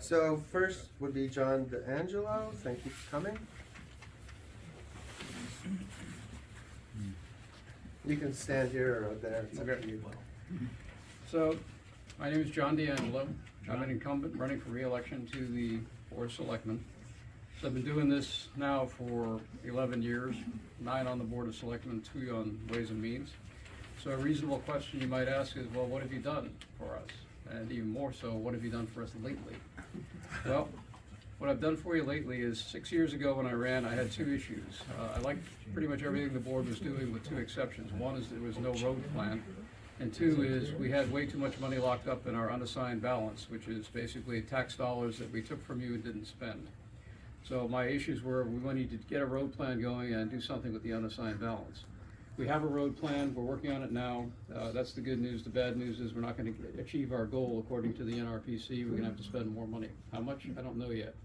So first would be John DeAngelo. Thank you for coming. You can stand here or there. It's up to you. So, my name is John DeAngelo. I'm an incumbent running for re-election to the Board of Selectmen. So I've been doing this now for 11 years, 9 on the Board of Selectmen, 2 on Ways and Means. So a reasonable question you might ask is, well, what have you done for us? And even more so, what have you done for us lately? Well, what I've done for you lately is 6 years ago when I ran, I had 2 issues. I liked pretty much everything the board was doing with 2 exceptions. One is there was no road plan, and 2 is we had way too much money locked up in our unassigned balance, which is basically tax dollars that we took from you and didn't spend. So my issues were we needed to get a road plan going and do something with the unassigned balance. We have a road plan, we're working on it now. That's the good news. The bad news is we're not going to achieve our goal according to the NRPC. We're going to have to spend more money. How much? I don't know yet.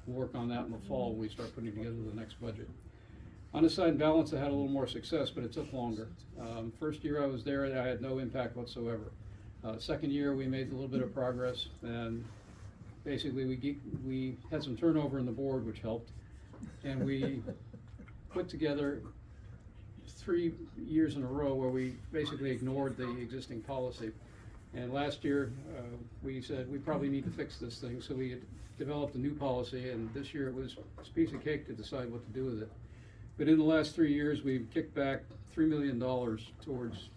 We'll work on that in the fall when we start putting together the next budget. Unassigned balance, I had a little more success, but it took longer. First year I was there, I had no impact whatsoever. Second year, we made a little bit of progress, and basically we had some turnover in the board, which helped, and we put together 3 years in a row where we basically ignored the existing policy. And last year, we said we probably need to fix this thing, so we had developed a new policy, and this year it was a piece of cake to decide what to do with it. But in the last 3 years, we've kicked back $3 million towards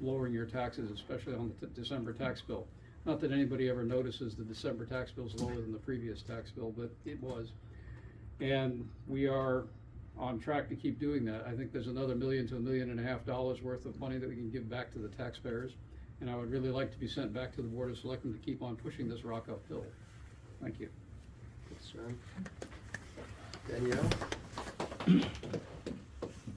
lowering your taxes, especially on the December tax bill. Not that anybody ever notices the December tax bill is lower than the previous tax bill, but it was. And we are on track to keep doing that. I think there's another $1 million to $1.5 million worth of money that we can give back to the taxpayers. And I would really like to be sent back to the Board of Selectmen to keep on pushing this rock uphill. Thank you. Thanks, John. Danielle?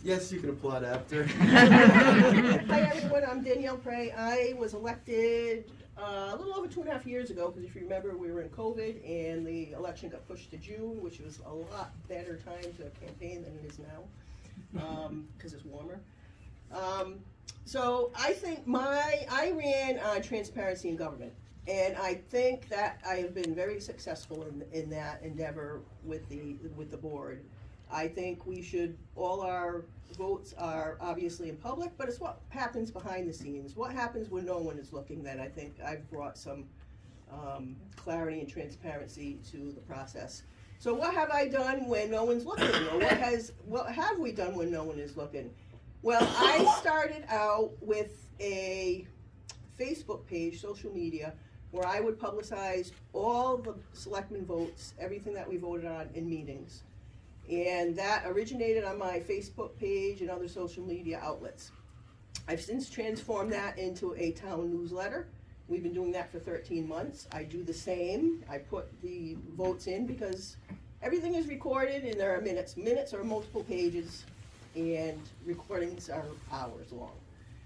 Yes, you can applaud after. Hi everyone, I'm Danielle Prey. I was elected a little over 2.5 years ago, because if you remember, we were in COVID and the election got pushed to June, which was a lot better time to campaign than it is now, because it's warmer. So I think I ran on transparency in government, and I think that I have been very successful in that endeavor with the board. I think all our votes are obviously in public, but it's what happens behind the scenes. What happens when no one is looking that I think I've brought some clarity and transparency to the process. So what have I done when no one's looking? Or what have we done when no one is looking? Well, I started out with a Facebook page, social media, where I would publicize all the selectmen votes, everything that we voted on in meetings. And that originated on my Facebook page and other social media outlets. I've since transformed that into a town newsletter. We've been doing that for 13 months. I do the same. I put the votes in because everything is recorded and there are minutes. Minutes are multiple pages and recordings are hours long.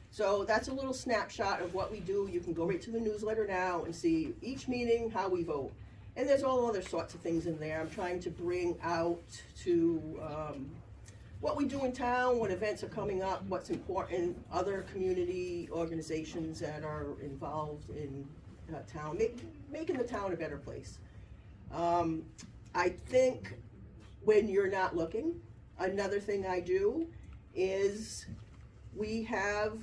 So that's a little snapshot of what we do. You can go right to the newsletter now and see each meeting, how we vote. And there's all other sorts of things in there. I'm trying to bring out to what we do in town, what events are coming up, what's important, other community organizations that are involved in town, making the town a better place. I think when you're not looking, another thing I do is we have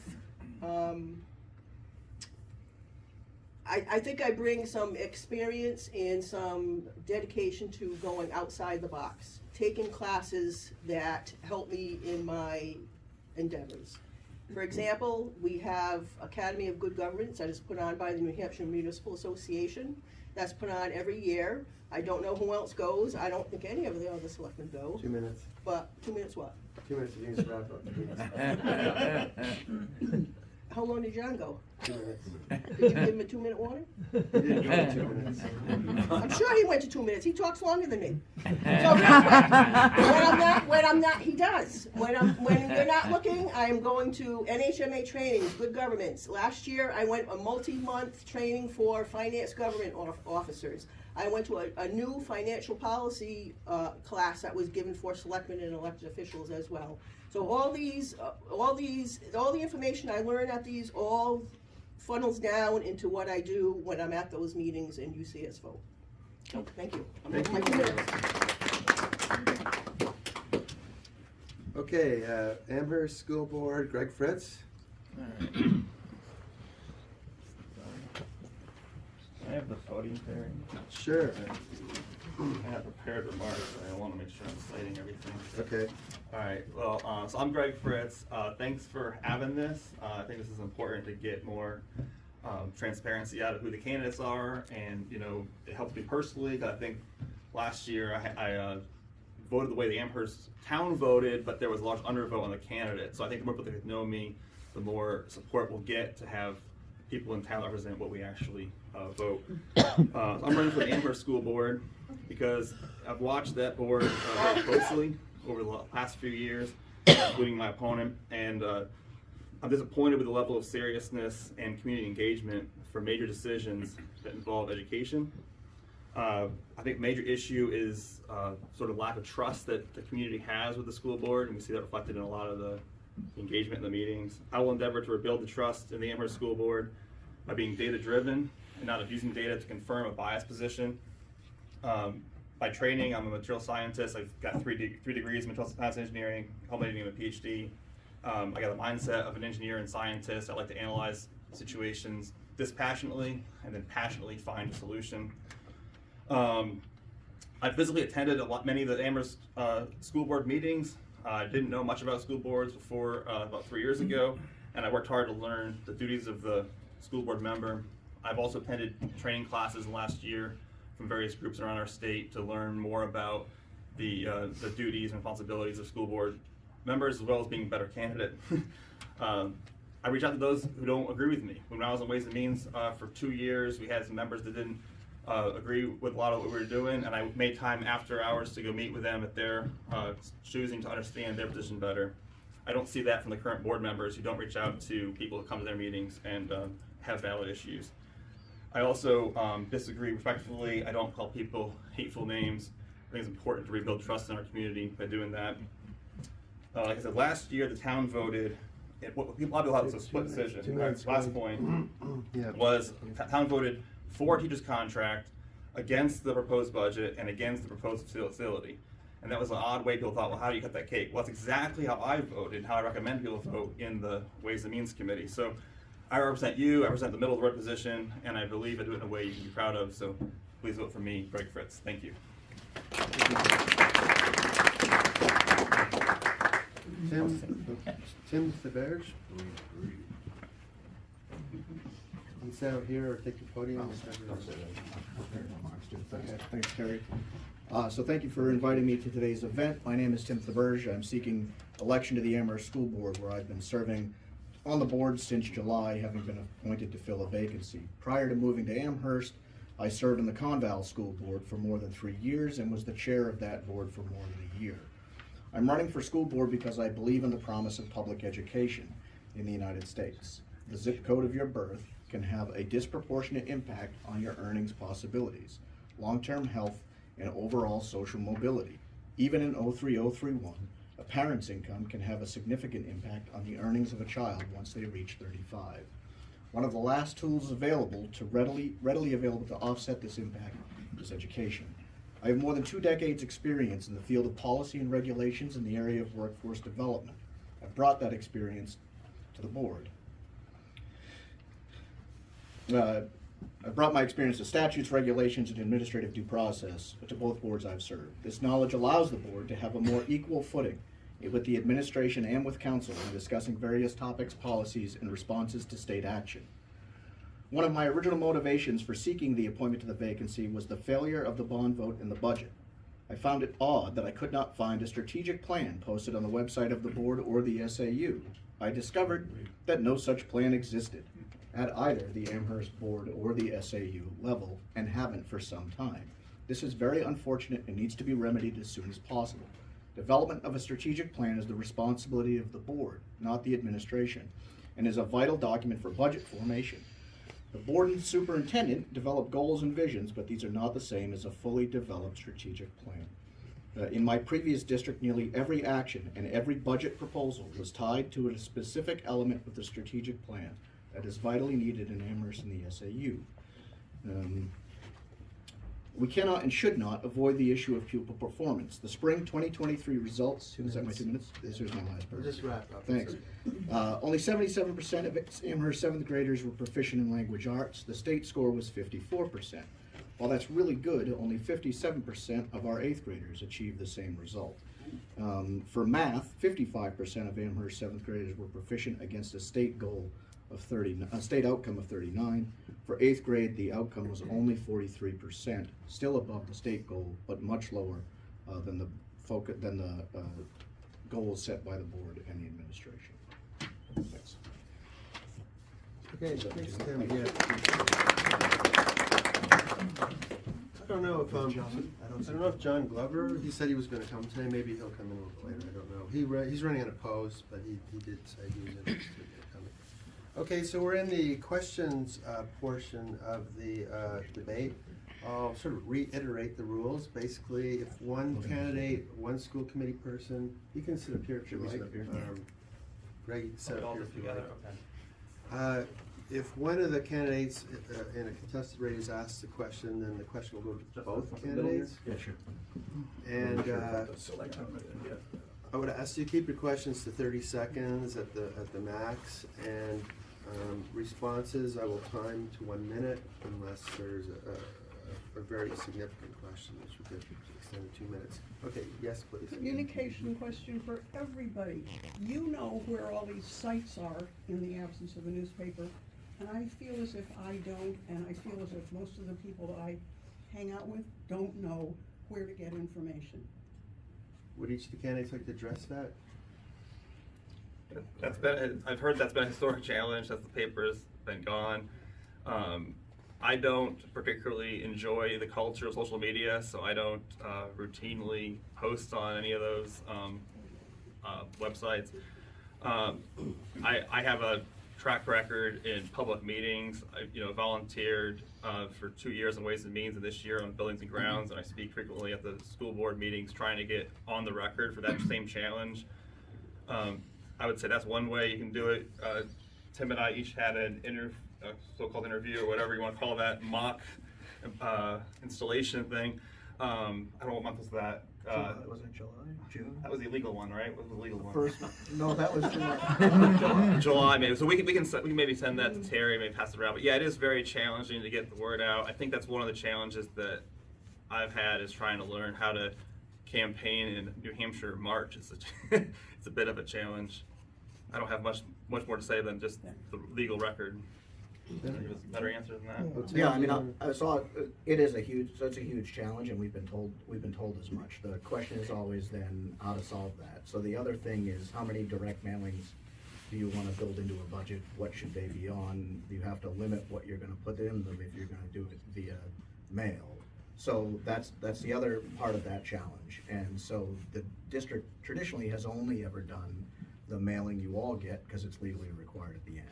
I think I bring some experience and some dedication to going outside the box, taking classes that help me in my endeavors. For example, we have Academy of Good Governance that is put on by the New Hampshire Municipal Association. That's put on every year. I don't know who else goes. I don't think any of the other selectmen go. 2 minutes. But 2 minutes what? 2 minutes, you can wrap up. Please. How long did John go? 2 minutes. Did you give him a 2-minute warning? He didn't go to 2 minutes. I'm sure he went to 2 minutes. He talks longer than me. So real quick, when I'm not, he does. When you're not looking, I am going to NHMA trainings, good governments. Last year, I went a multi-month training for finance government officers. I went to a new financial policy class that was given for selectmen and elected officials as well. So all the information I learn at these all funnels down into what I do when I'm at those meetings and you see us vote. Oh, thank you. Thank My you. 2 minutes. Okay, Amherst School Board, Greg Fritz. I have the podium there. Sure. I have prepared remarks, I want to make sure I'm citing everything. Okay. All right, well, so I'm Greg Fritz. Thanks for having this. I think this is important to get more transparency out of who the candidates are, and, you know, it helps me personally, 'cause I think last year I voted the way the Amherst town voted, but there was a large undervote on the candidate. So I think the more people that know me, the more support we'll get to have people in town represent what we actually vote. I'm running for the Amherst School Board because I've watched that board very closely over the past few years, including my opponent, and I'm disappointed with the level of seriousness and community engagement for major decisions that involve education. I think a major issue is sort of lack of trust that the community has with the school board, and we see that reflected in a lot of the engagement in the meetings. I will endeavor to rebuild the trust in the Amherst School Board by being data-driven and not abusing data to confirm a biased position. By training, I'm a material scientist. I've got three degrees in material science engineering, culminating in a PhD. I got the mindset of an engineer and scientist. I like to analyze situations dispassionately and then passionately find a solution. I physically attended many of the Amherst school board meetings. I didn't know much about school boards before about 3 years ago, and I worked hard to learn the duties of the school board member. I've also attended training classes last year from various groups around our state to learn more about the duties and responsibilities of school board members, as well as being a better candidate. I reach out to those who don't agree with me. When I was on Ways and Means for 2 years, we had some members that didn't agree with a lot of what we were doing, and I made time after hours to go meet with them at their choosing to understand their position better. I don't see that from the current board members who don't reach out to people who come to their meetings and have valid issues. I also disagree respectfully. I don't call people hateful names. I think it's important to rebuild trust in our community by doing that. Like I said, last year the town voted, a lot of people thought it was a split decision. Last point was the town voted for a teacher's contract against the proposed budget and against the proposed facility. And that was an odd way people thought, well, how do you cut that cake? Well, that's exactly how I voted, how I recommend people vote in the Ways and Means Committee. So I represent you, I represent the middle of the road position, and I believe I do it in a way you can be proud of. So please vote for me, Greg Fritz. Thank you. Tim Theberge. You sit out here or take the podium. Okay, thanks, Terry. So thank you for inviting me to today's event. My name is Tim Theberge. I'm seeking election to the Amherst School Board, where I've been serving on the board since July, having been appointed to fill a vacancy. Prior to moving to Amherst, I served in the Conval School Board for more than 3 years and was the chair of that board for more than a year. I'm running for school board because I believe in the promise of public education in the United States. The zip code of your birth can have a disproportionate impact on your earnings possibilities, long-term health, and overall social mobility. Even in 03031, a parent's income can have a significant impact on the earnings of a child once they reach 35. One of the last tools available to readily available to offset this impact is education. I have more than 2 decades experience in the field of policy and regulations in the area of workforce development. I've brought that experience to the board. I brought my experience to statutes, regulations, and administrative due process to both boards I've served. This knowledge allows the board to have a more equal footing with the administration and with council in discussing various topics, policies, and responses to state action. One of my original motivations for seeking the appointment to the vacancy was the failure of the bond vote in the budget. I found it odd that I could not find a strategic plan posted on the website of the board or the SAU. I discovered that no such plan existed at either the Amherst board or the SAU level, and haven't for some time. This is very unfortunate and needs to be remedied as soon as possible. Development of a strategic plan is the responsibility of the board, not the administration, and is a vital document for budget formation. The board and superintendent develop goals and visions, but these are not the same as a fully developed strategic plan. In my previous district, nearly every action and every budget proposal was tied to a specific element of the strategic plan that is vitally needed in Amherst and the SAU. We cannot and should not avoid the issue of pupil performance. The spring 2023 results, is that my 2 minutes? This is my last part. Just wrap up. Thanks. Only 77% of Amherst 7th graders were proficient in language arts. The state score was 54%. While that's really good, only 57% of our 8th graders achieved the same result. For math, 55% of Amherst 7th graders were proficient against a state goal of 30, a state outcome of 39. For 8th grade, the outcome was only 43%, still above the state goal, but much lower than the goals set by the board and the administration. Thanks. Okay, thanks, Tim. Yeah. I don't know if I don't know if John Glover. He said he was going to come today. Maybe he'll come in a little later. I don't know. He's running unopposed, but he did say he was interested in coming. Okay, so we're in the questions portion of the debate. I'll sort of reiterate the rules. Basically, if one candidate, one school committee person, you can sit up here if you like. Greg, you can sit up here if you like. If one of the candidates in a contested race is asked the question, then the question will go to both candidates. Yeah, sure. And I would ask you to keep your questions to 30 seconds at the max, and responses I will time to 1 minute unless there's a very significant question, which we could extend to 2 minutes. Okay, yes, please. Communication question for everybody. You know where all these sites are in the absence of a newspaper, and I feel as if I don't, and I feel as if most of the people that I hang out with don't know where to get information. Would each of the candidates like to address that? I've heard that's been a historic challenge, that the paper's been gone. I don't particularly enjoy the culture of social media, so I don't routinely post on any of those websites. I have a track record in public meetings. I volunteered for 2 years on Ways and Means, and this year on Buildings and Grounds, and I speak frequently at the school board meetings trying to get on the record for that same challenge. I would say that's one way you can do it. Tim and I each had an so-called interview, or whatever you want to call that, mock installation thing. I don't know what month was that. Was it July? June? That was the illegal one, right? What was the legal one? First, no, that was July. July, maybe. So we can maybe send that to Terry, maybe pass it around. But yeah, it is very challenging to get the word out. I think that's one of the challenges that I've had, is trying to learn how to campaign in New Hampshire March. It's a bit of a challenge. I don't have much more to say than just the legal record. There's a better answer than that. Yeah, I mean, I saw it's a huge challenge, and we've been told as much. The question is always then how to solve that. So the other thing is, how many direct mailings do you want to build into a budget? What should they be on? You have to limit what you're going to put in them if you're going to do it via mail. So that's the other part of that challenge. And so the district traditionally has only ever done the mailing you all get because it's legally required at the end.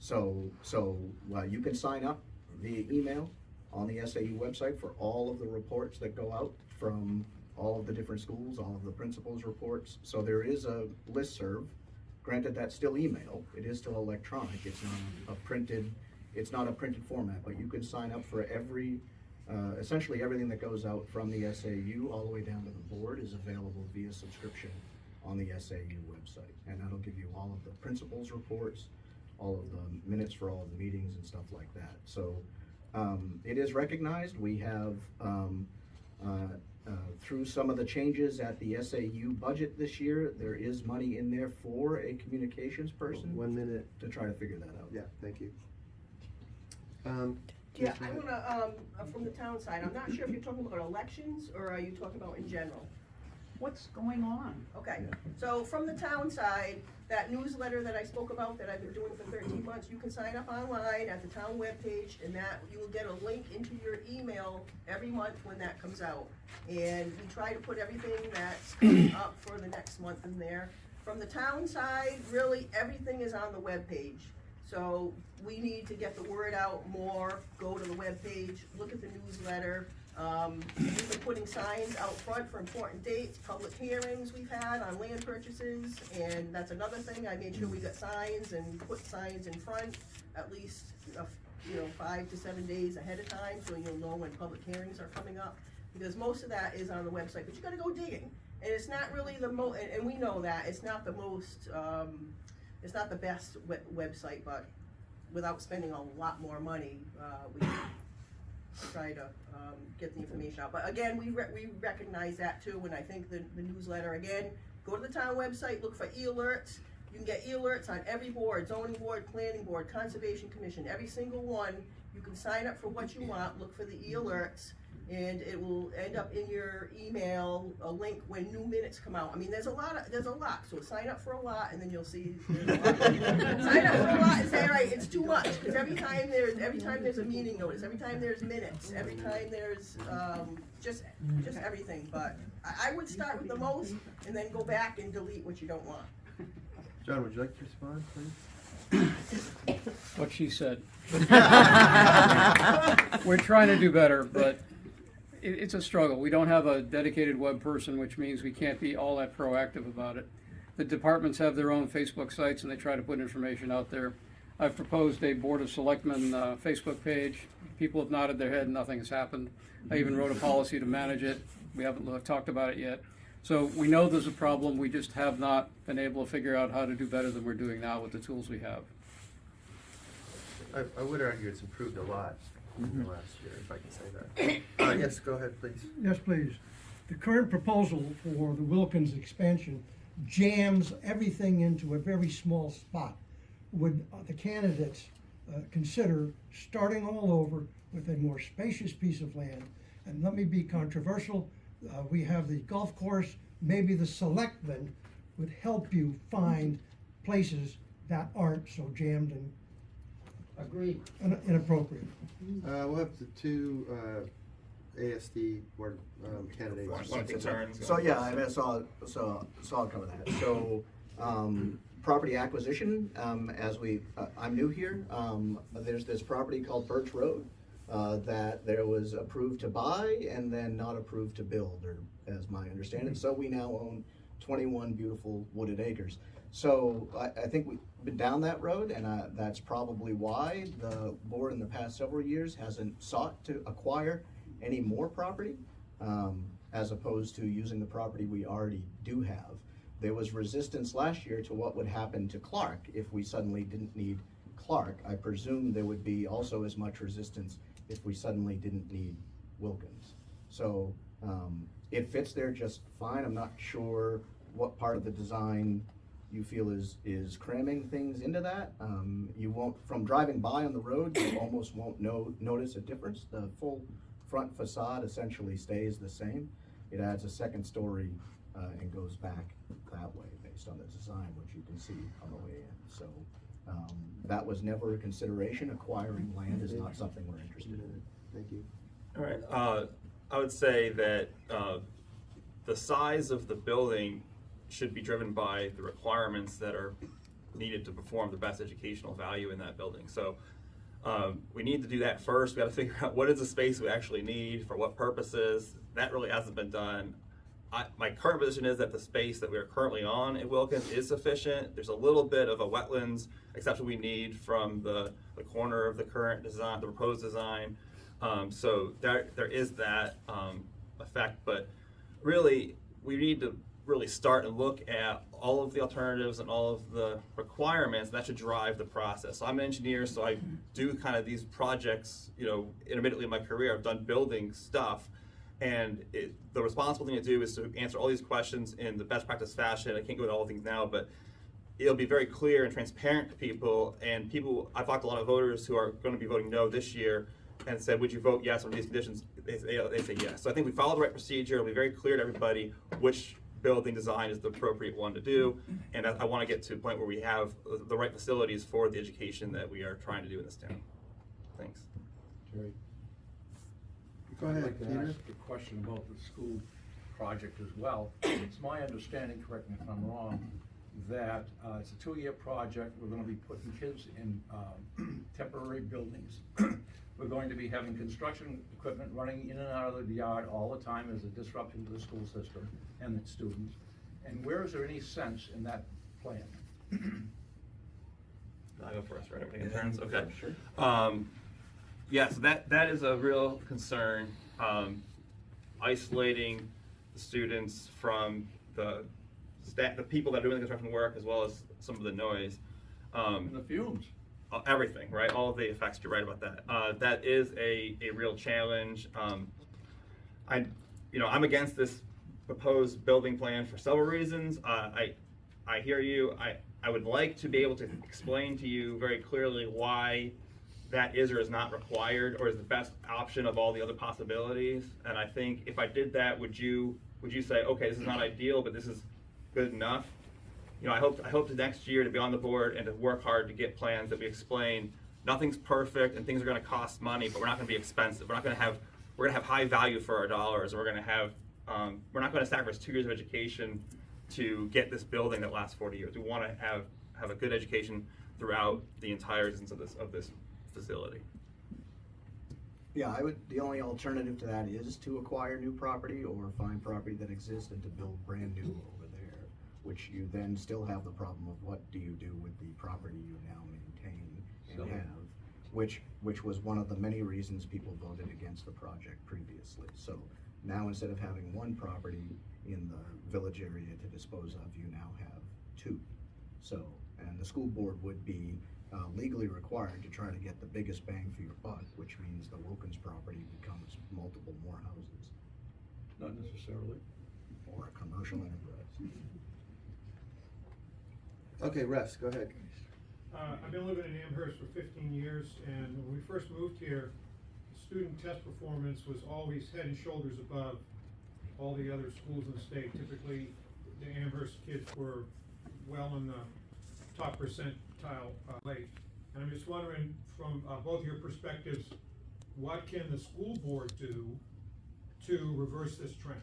So you can sign up via email on the SAU website for all of the reports that go out from all of the different schools, all of the principals' reports. So there is a listserv. Granted, that's still email. It is still electronic. It's not a printed format, but you can sign up for essentially everything that goes out from the SAU all the way down to the board is available via subscription on the SAU website. And that'll give you all of the principals' reports, all of the minutes for all of the meetings and stuff like that. So it is recognized. We have, through some of the changes at the SAU budget this year, there is money in there for a communications person. 1 minute. To try to figure that out. Yeah, thank you. Yeah, I wanna, from the town side, I'm not sure if you're talking about elections, or are you talking about in general? What's going on? Okay, so from the town side, that newsletter that I spoke about that I've been doing for 13 months, you can sign up online at the town webpage, and that you will get a link into your email every month when that comes out. And we try to put everything that's coming up for the next month in there. From the town side, really everything is on the webpage. So we need to get the word out more, go to the webpage, look at the newsletter. We've been putting signs out front for important dates, public hearings we've had on land purchases, and that's another thing. I made sure we got signs and put signs in front, at least 5 to 7 days ahead of time, so you'll know when public hearings are coming up. Because most of that is on the website, but you gotta go digging. And it's not really the and we know that, it's not the most, it's not the best website, but without spending a lot more money, we try to get the information out. But again, we recognize that too, and I think the newsletter, again, go to the town website, look for e-alerts. You can get e-alerts on every board, zoning board, planning board, conservation commission, every single one. You can sign up for what you want, look for the e-alerts, and it will end up in your email, a link when new minutes come out. I mean, there's a lot, so sign up for a lot, and then you'll see there's a lot. Sign up for a lot and say, all right, it's too much, because every time there's a meeting notice, every time there's minutes, every time there's, just everything, but I would start with the most, and then go back and delete what you don't want. John, would you like to respond, please? What she said. We're trying to do better, but it's a struggle. We don't have a dedicated web person, which means we can't be all that proactive about it. The departments have their own Facebook sites, and they try to put information out there. I've proposed a Board of Selectmen Facebook page. People have nodded their head, and nothing has happened. I even wrote a policy to manage it. We haven't talked about it yet. So we know there's a problem. We just have not been able to figure out how to do better than we're doing now with the tools we have. I would argue it's improved a lot in the last year, if I can say that. Yes, go ahead, please. Yes, please. The current proposal for the Wilkins expansion jams everything into a very small spot. Would the candidates consider starting all over with a more spacious piece of land? And let me be controversial. We have the golf course. Maybe the selectmen would help you find places that aren't so jammed and Agreed. inappropriate. We'll have the two ASD board candidates. Want to take turns? So, yeah, I mean, so I'll cover that. So, property acquisition, I'm new here, there's this property called Birch Road, that there was approved to buy and then not approved to build, or as my understanding. So we now own 21 beautiful wooded acres. So I think we've been down that road, and that's probably why the board in the past several years hasn't sought to acquire any more property, as opposed to using the property we already do have. There was resistance last year to what would happen to Clark if we suddenly didn't need Clark. I presume there would be also as much resistance if we suddenly didn't need Wilkins. So it fits there just fine. I'm not sure what part of the design you feel is cramming things into that. You won't, from driving by on the road, you almost won't notice a difference. The full front facade essentially stays the same. It adds a second story and goes back that way based on the design, which you can see on the way in. So that was never a consideration. Acquiring land is not something we're interested in. Thank you. All right, I would say that the size of the building should be driven by the requirements that are needed to perform the best educational value in that building. So we need to do that first. We got to figure out what is the space we actually need, for what purposes. That really hasn't been done. My current position is that the space that we are currently on in Wilkins is sufficient. There's a little bit of a wetlands exception we need from the corner of the current design, the proposed design. So there is that effect, but really we need to really start and look at all of the alternatives and all of the requirements, and that should drive the process. So I'm an engineer, so I do kind of these projects, intermittently in my career. I've done building stuff, and the responsible thing to do is to answer all these questions in the best practice fashion. I can't go into all things now, but it'll be very clear and transparent to people. And I've talked to a lot of voters who are going to be voting no this year, and said, would you vote yes under these conditions? They say yes. So I think we follow the right procedure. It'll be very clear to everybody which building design is the appropriate one to do, and I want to get to a point where we have the right facilities for the education that we are trying to do in this town. Thanks. Jerry. Go ahead, I'd like to Peter. ask a question about the school project as well. It's my understanding, correct me if I'm wrong, that it's a 2-year project. We're going to be putting kids in temporary buildings. We're going to be having construction equipment running in and out of the yard all the time as a disruption to the school system and its students. And where is there any sense in that plan? I'll go first, right? Everything in turns? Okay. Sure. Yes, that is a real concern. Isolating the students from the people that are doing the construction work, as well as some of the noise. And the fumes. Everything, right? All of the effects. You're right about that. That is a real challenge. I'm against this proposed building plan for several reasons. I hear you. I would like to be able to explain to you very clearly why that is or is not required, or is the best option of all the other possibilities. And I think if I did that, would you say, okay, this is not ideal, but this is good enough? I hope to next year to be on the board and to work hard to get plans that we explain. Nothing's perfect and things are going to cost money, but we're not going to be expensive. We're going to have high value for our dollars. And we're not going to sacrifice 2 years of education to get this building that lasts 40 years. We want to have a good education throughout the entire existence of this facility. Yeah, the only alternative to that is to acquire new property or find property that exists and to build brand new over there, which you then still have the problem of what do you do with the property you now maintain and have, which was one of the many reasons people voted against the project previously. So now instead of having one property in the village area to dispose of, you now have 2. So, and the school board would be legally required to try to get the biggest bang for your buck, which means the Wilkins property becomes multiple more houses. Not necessarily. Or a commercial enterprise. Okay, Russ, go ahead. I've been living in Amherst for 15 years, and when we first moved here, student test performance was always head and shoulders above all the other schools in the state. Typically, the Amherst kids were well in the top percentile rate. And I'm just wondering, from both your perspectives, what can the school board do to reverse this trend?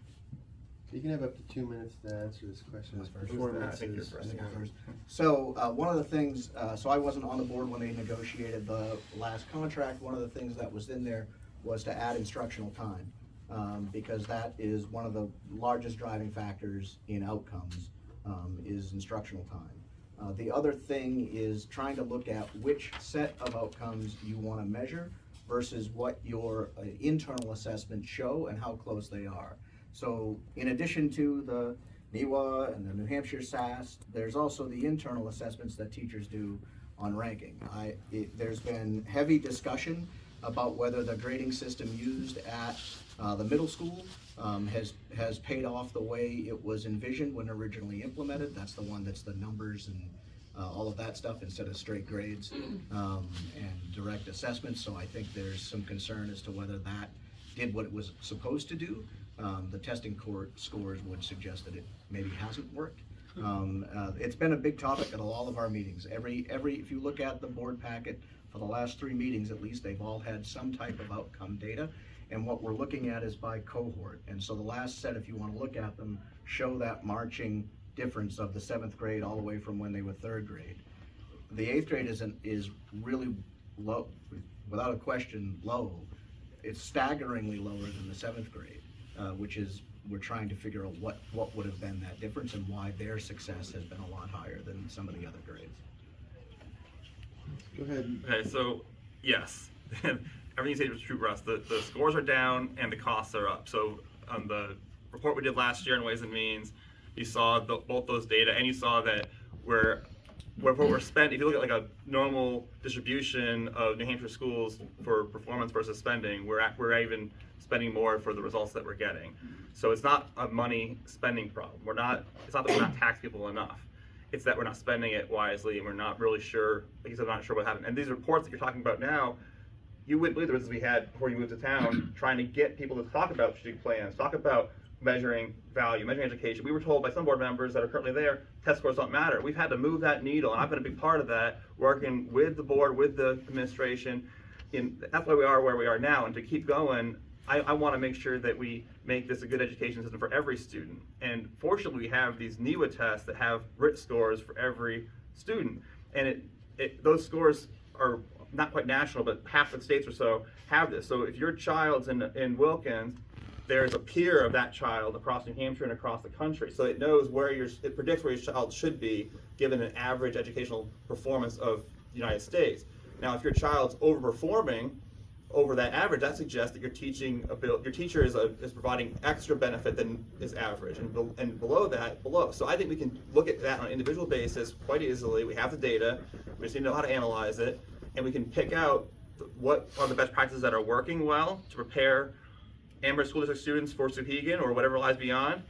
You can have up to 2 minutes to answer this question. Who's first? Performance I think you're is- first. I think I'm first. So one of the things, so I wasn't on the board when they negotiated the last contract. One of the things that was in there was to add instructional time, because that is one of the largest driving factors in outcomes, is instructional time. The other thing is trying to look at which set of outcomes you want to measure versus what your internal assessments show and how close they are. So in addition to the NEWA and the New Hampshire SAS, there's also the internal assessments that teachers do on ranking. There's been heavy discussion about whether the grading system used at the middle school has paid off the way it was envisioned when originally implemented. That's the one that's the numbers and all of that stuff instead of straight grades and direct assessments. So I think there's some concern as to whether that did what it was supposed to do. The testing scores would suggest that it maybe hasn't worked. It's been a big topic at all of our meetings. If you look at the board packet for the last 3 meetings at least, they've all had some type of outcome data. And what we're looking at is by cohort. And so the last set, if you want to look at them, show that marching difference of the 7th grade all the way from when they were 3rd grade. The 8th grade is really low, without a question, low. It's staggeringly lower than the 7th grade, which is, we're trying to figure out what would have been that difference and why their success has been a lot higher than some of the other grades. Go ahead. Okay, so yes, everything you said was true, Russ. The scores are down and the costs are up. So on the report we did last year on Ways and Means, you saw both those data, and you saw that what we're spending. If you look at like a normal distribution of New Hampshire schools for performance versus spending, we're even spending more for the results that we're getting. So it's not a money spending problem. It's not that we're not taxing people enough. It's that we're not spending it wisely, and we're not really sure. Like you said, I'm not sure what happened. And these reports that you're talking about now, you wouldn't believe the business we had before you moved to town, trying to get people to talk about strategic plans, talk about measuring value, measuring education. We were told by some board members that are currently there, test scores don't matter. We've had to move that needle, and I've been a big part of that, working with the board, with the administration. That's why we are where we are now, and to keep going, I want to make sure that we make this a good education system for every student. And fortunately, we have these NEWA tests that have RIT scores for every student. And those scores are not quite national, but half the states or so have this. So if your child's in Wilkins, there's a peer of that child across New Hampshire and across the country. So it knows it predicts where your child should be given an average educational performance of the United States. Now, if your child's overperforming over that average, that suggests that your teacher is providing extra benefit than is average, and below that, below. So I think we can look at that on an individual basis quite easily. We have the data, we just need to know how to analyze it, and we can pick out what are the best practices that are working well to prepare Amherst School District students for Sauhegan or whatever lies beyond,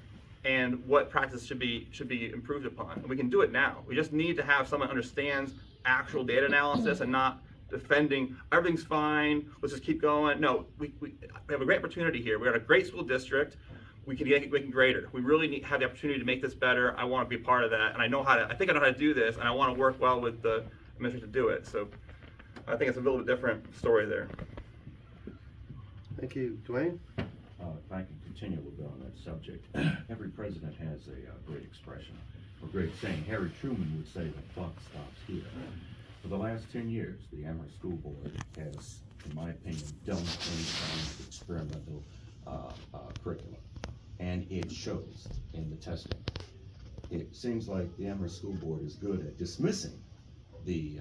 and what practice should be improved upon. And we can do it now. We just need to have someone who understands actual data analysis and not defending everything's fine, let's just keep going. No, we have a great opportunity here. We're at a great school district. We can make it greater. We really have the opportunity to make this better. I want to be a part of that, and I think I know how to do this, and I want to work well with the administration to do it. So I think it's a little bit different story there. Thank you. Dwayne? If I can continue a little bit on that subject, every president has a great expression, or great saying. Harry Truman would say the buck stops here. For the last 10 years, the Amherst School Board has, in my opinion, done any kind of experimental curriculum, and it shows in the testing. It seems like the Amherst School Board is good at dismissing the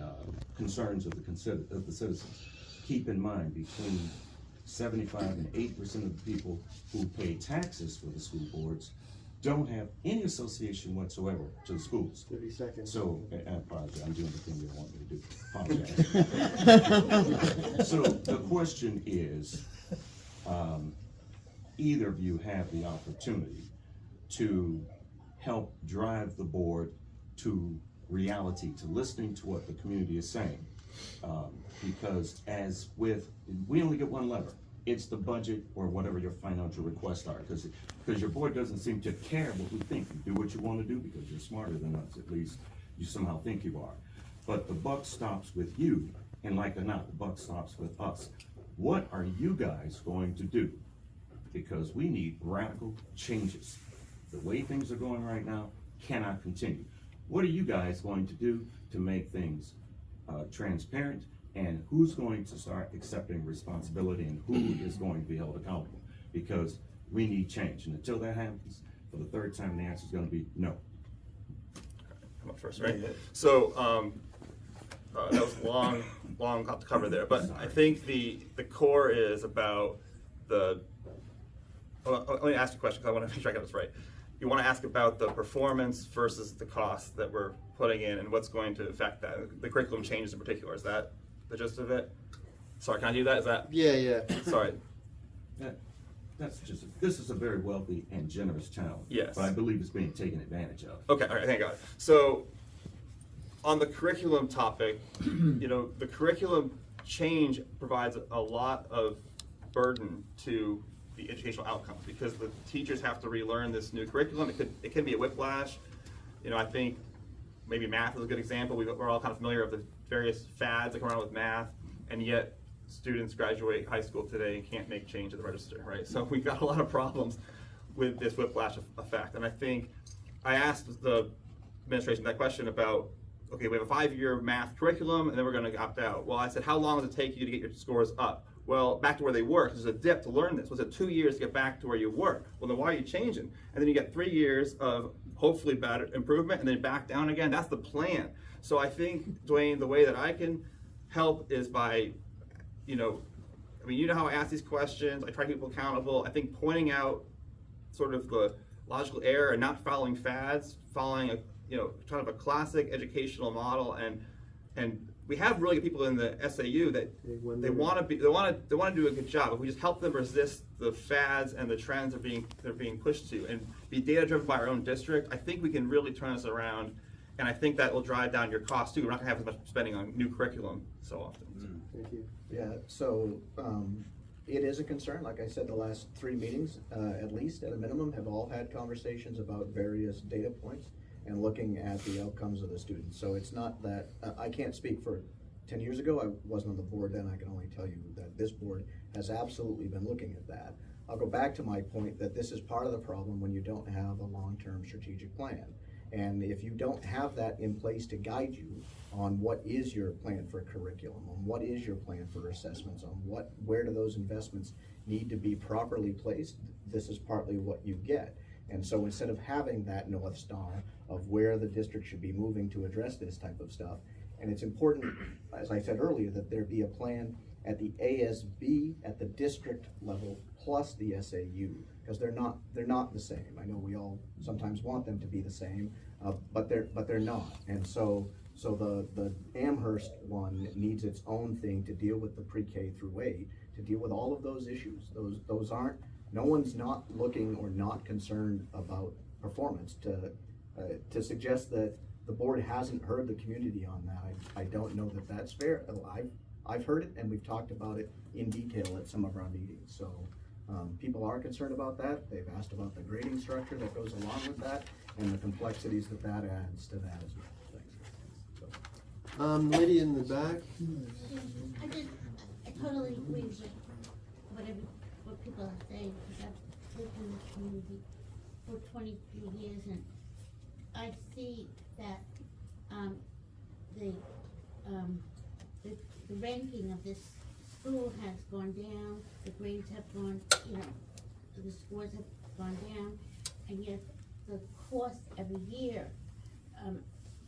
concerns of the citizens. Keep in mind, between 75 and 80% of the people who pay taxes for the school boards don't have any association whatsoever to the schools. 30 seconds. So, I apologize, I'm doing the thing you don't want me to do. Apologize. So the question is, either of you have the opportunity to help drive the board to reality, to listening to what the community is saying. Because as with, we only get one lever. It's the budget or whatever your financial requests are, because your board doesn't seem to care what we think. You do what you want to do because you're smarter than us, at least you somehow think you are. But the buck stops with you, and like or not, the buck stops with us. What are you guys going to do? Because we need radical changes. The way things are going right now cannot continue. What are you guys going to do to make things transparent? And who's going to start accepting responsibility, and who is going to be held accountable? Because we need change, and until that happens, for the third time, the answer is going to be no. Come up first, right? So that was long to cover there, but I think the core is about the. Let me ask you a question because I want to make sure I got this right. You want to ask about the performance versus the cost that we're putting in, and what's going to affect that. The curriculum changes in particular. Is that the gist of it? Sorry, can I do that? Is that? Yeah. Sorry. This is a very wealthy and generous town. Yes. But I believe it's being taken advantage of. Okay, all right, thank God. So, on the curriculum topic, the curriculum change provides a lot of burden to the educational outcomes because the teachers have to relearn this new curriculum. It can be a whiplash. I think maybe math is a good example. We're all kind of familiar with the various fads that come around with math, and yet students graduate high school today and can't make change at the register, right? So we've got a lot of problems with this whiplash effect. And I think I asked the administration that question about, okay, we have a 5-year math curriculum and then we're gonna opt out. Well, I said, how long does it take you to get your scores up? Well, back to where they were, there's a dip to learn this. Was it 2 years to get back to where you were? Well, then why are you changing? And then you get 3 years of hopefully better improvement and then back down again. That's the plan. So I think, Dwayne, the way that I can help is by, you know how I ask these questions, I try to keep people accountable. I think pointing out sort of the logical error and not following fads, following kind of a classic educational model, and we have really good people in the SAU that they want to do a good job. If we just help them resist the fads and the trends they're being pushed to, and be data driven by our own district, I think we can really turn this around, and I think that will drive down your costs too. We're not going to have as much spending on new curriculum so often. Thank you. Yeah, so it is a concern. Like I said, the last 3 meetings, at least at a minimum, have all had conversations about various data points and looking at the outcomes of the students. So it's not that, I can't speak for 10 years ago, I wasn't on the board then, I can only tell you that this board has absolutely been looking at that. I'll go back to my point that this is part of the problem when you don't have a long-term strategic plan. And if you don't have that in place to guide you on what is your plan for curriculum, on what is your plan for assessments, on where do those investments need to be properly placed, this is partly what you get. And so instead of having that North Star of where the district should be moving to address this type of stuff, and it's important, as I said earlier, that there be a plan at the ASB at the district level plus the SAU, because they're not the same. I know we all sometimes want them to be the same, but they're not. And so the Amherst one needs its own thing to deal with the pre-K through 8, to deal with all of those issues. Those aren't, no one's not looking or not concerned about performance. To suggest that the board hasn't heard the community on that, I don't know that that's fair. I've heard it, and we've talked about it in detail at some of our meetings. So people are concerned about that. They've asked about the grading structure that goes along with that and the complexities that adds to that as well. So. Lady in the back. I totally agree with what people are saying, because I've lived in this community for 23 years, and I see that the ranking of this school has gone down, the grades have gone, the scores have gone down, and yet the cost every year,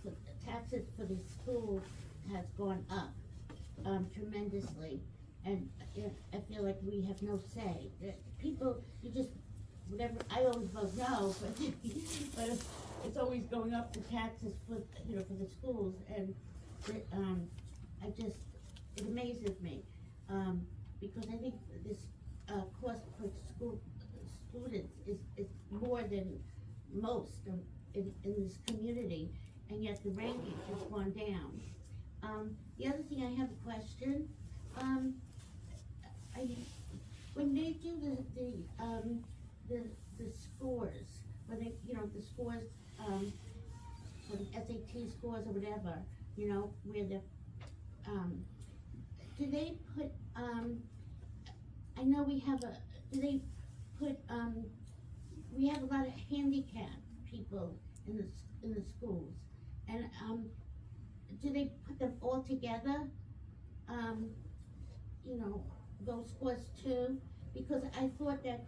for taxes for the school has gone up tremendously, and I feel like we have no say. People, you just, whatever, I always vote no, but it's always going up, the taxes for the schools, and it amazes me, because I think this cost per school students is more than most in this community, and yet the ranking has gone down. The other thing, I have a question. When they do the scores, when they, the scores, for the SAT scores or whatever, where the, do they put, I know we have do they put, we have a lot of handicapped people in the schools, and, do they put them all together? Those scores too? Because I thought that,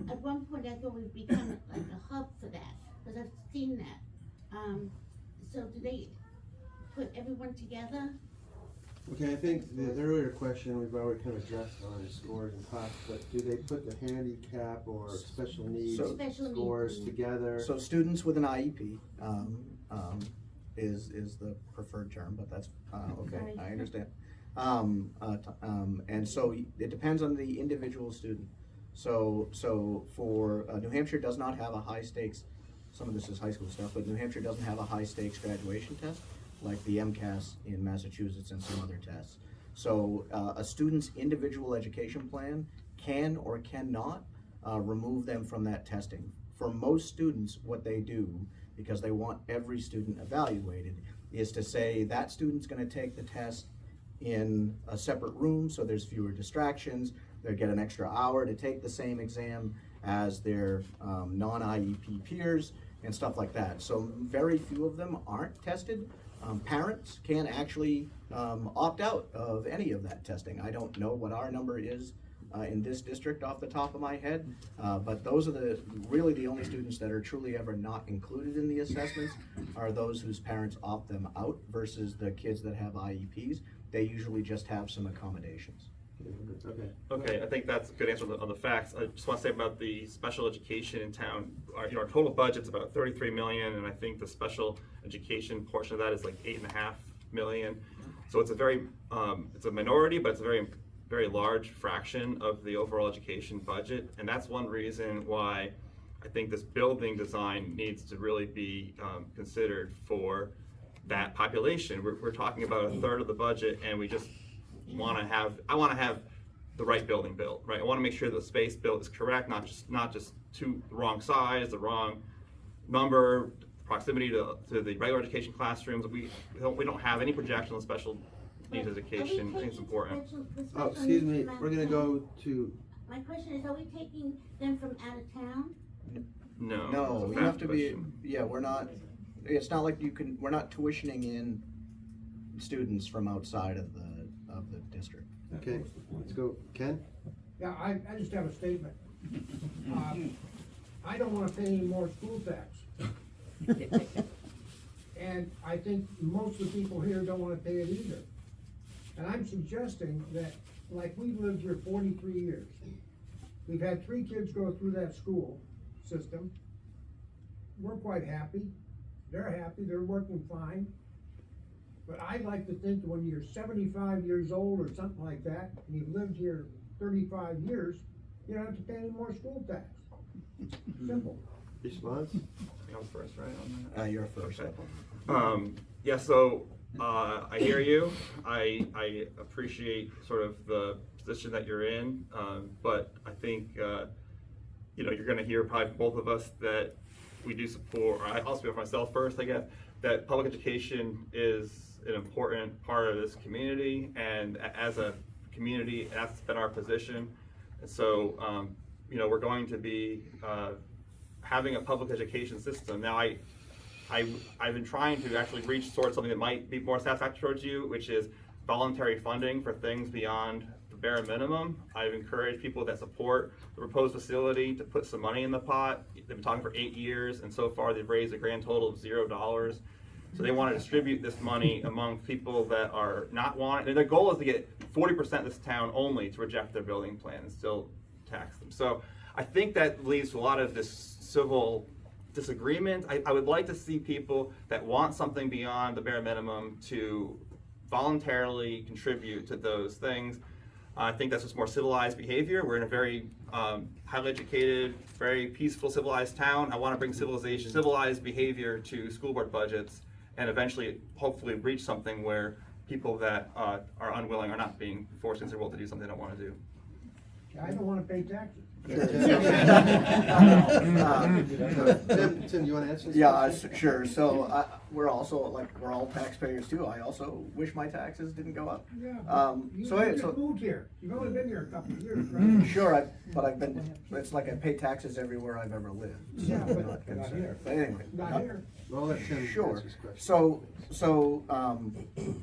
at one point I thought we'd become like a hub for that, because I've seen that. So do they put everyone together? Okay, I think the earlier question we've already kind of addressed on scores and costs, but do they put the handicap or special needs scores together? So students with an IEP is the preferred term, but that's okay. I understand. And so it depends on the individual student. So for New Hampshire does not have a high stakes. Some of this is high school stuff, but New Hampshire doesn't have a high stakes graduation test like the MCAS in Massachusetts and some other tests. So a student's individual education plan can or cannot remove them from that testing. For most students, what they do, because they want every student evaluated, is to say that student's going to take the test in a separate room so there's fewer distractions. They get an extra hour to take the same exam as their non-IEP peers and stuff like that. So very few of them aren't tested. Parents can actually opt out of any of that testing. I don't know what our number is in this district off the top of my head, but those are really the only students that are truly ever not included in the assessments are those whose parents opt them out versus the kids that have IEPs. They usually just have some accommodations. Okay, I think that's a good answer on the facts. I just want to say about the special education in town. Our total budget's about 33 million, and I think the special education portion of that is like 8.5 million. So it's a very, it's a minority, but it's a very, very large fraction of the overall education budget, and that's one reason why I think this building design needs to really be considered for that population. We're talking about a third of the budget, and we just want to have, I want to have the right building built, right? I want to make sure the space built is correct, not just the wrong size, the wrong number, proximity to the regular education classrooms. We don't have any projection on special needs education. I think it's important. Oh, excuse me, we're gonna go to. My question is, are we taking them from out of town? No. No, we have to be, yeah, we're not, it's not like we're not tuitioning in students from outside of the district. Okay, let's go, Ken? Yeah, I just have a statement. I don't wanna pay any more school tax. And I think most of the people here don't wanna pay it either. And I'm suggesting that, like, we've lived here 43 years. We've had 3 kids go through that school system. We're quite happy. They're happy, they're working fine. But I'd like to think that when you're 75 years old or something like that, and you've lived here 35 years, you don't have to pay any more school tax. Simple. Response? I'm first, right, on that? You're first. Okay. Yeah, so, I hear you. I appreciate sort of the position that you're in, but I think, you know, you're gonna hear probably from both of us that we do support, or I'll speak for myself first, I guess, that public education is an important part of this community, and as a community, that's been our position. And so, you know, we're going to be having a public education system. Now, I've been trying to actually reach towards something that might be more satisfactory towards you, which is voluntary funding for things beyond the bare minimum. I've encouraged people that support the proposed facility to put some money in the pot. They've been talking for 8 years, and so far they've raised a grand total of $0. So they want to distribute this money among people that are not wanting, and their goal is to get 40% of this town only to reject their building plan and still tax them. So I think that leads to a lot of this civil disagreement. I would like to see people that want something beyond the bare minimum to voluntarily contribute to those things. I think that's just more civilized behavior. We're in a very highly educated, very peaceful, civilized town. I want to bring civilized behavior to school board budgets, and eventually, hopefully, reach something where people that are unwilling are not being forced against their will to do something they don't want to do. I don't wanna pay taxes. Tim, you wanna answer this? Yeah, question? sure. So we're also, like, we're all taxpayers too. I also wish my taxes didn't go up. Yeah, you So just moved here, you've only been here a couple of years, right? Sure, but I've been, it's like I pay taxes everywhere I've ever lived. So Yeah, I'm but not not concerned. here. But anyway. Not here. Well, I'll let Tim Sure. answer his question.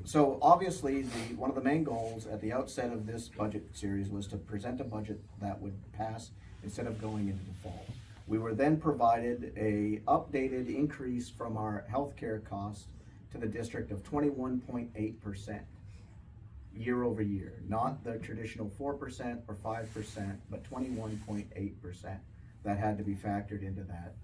So obviously, one of the main goals at the outset of this budget series was to present a budget that would pass instead of going into the fall. We were then provided a updated increase from our healthcare cost to the district of 21.8% year over year, not the traditional 4% or 5%, but 21.8% that had to be factored into that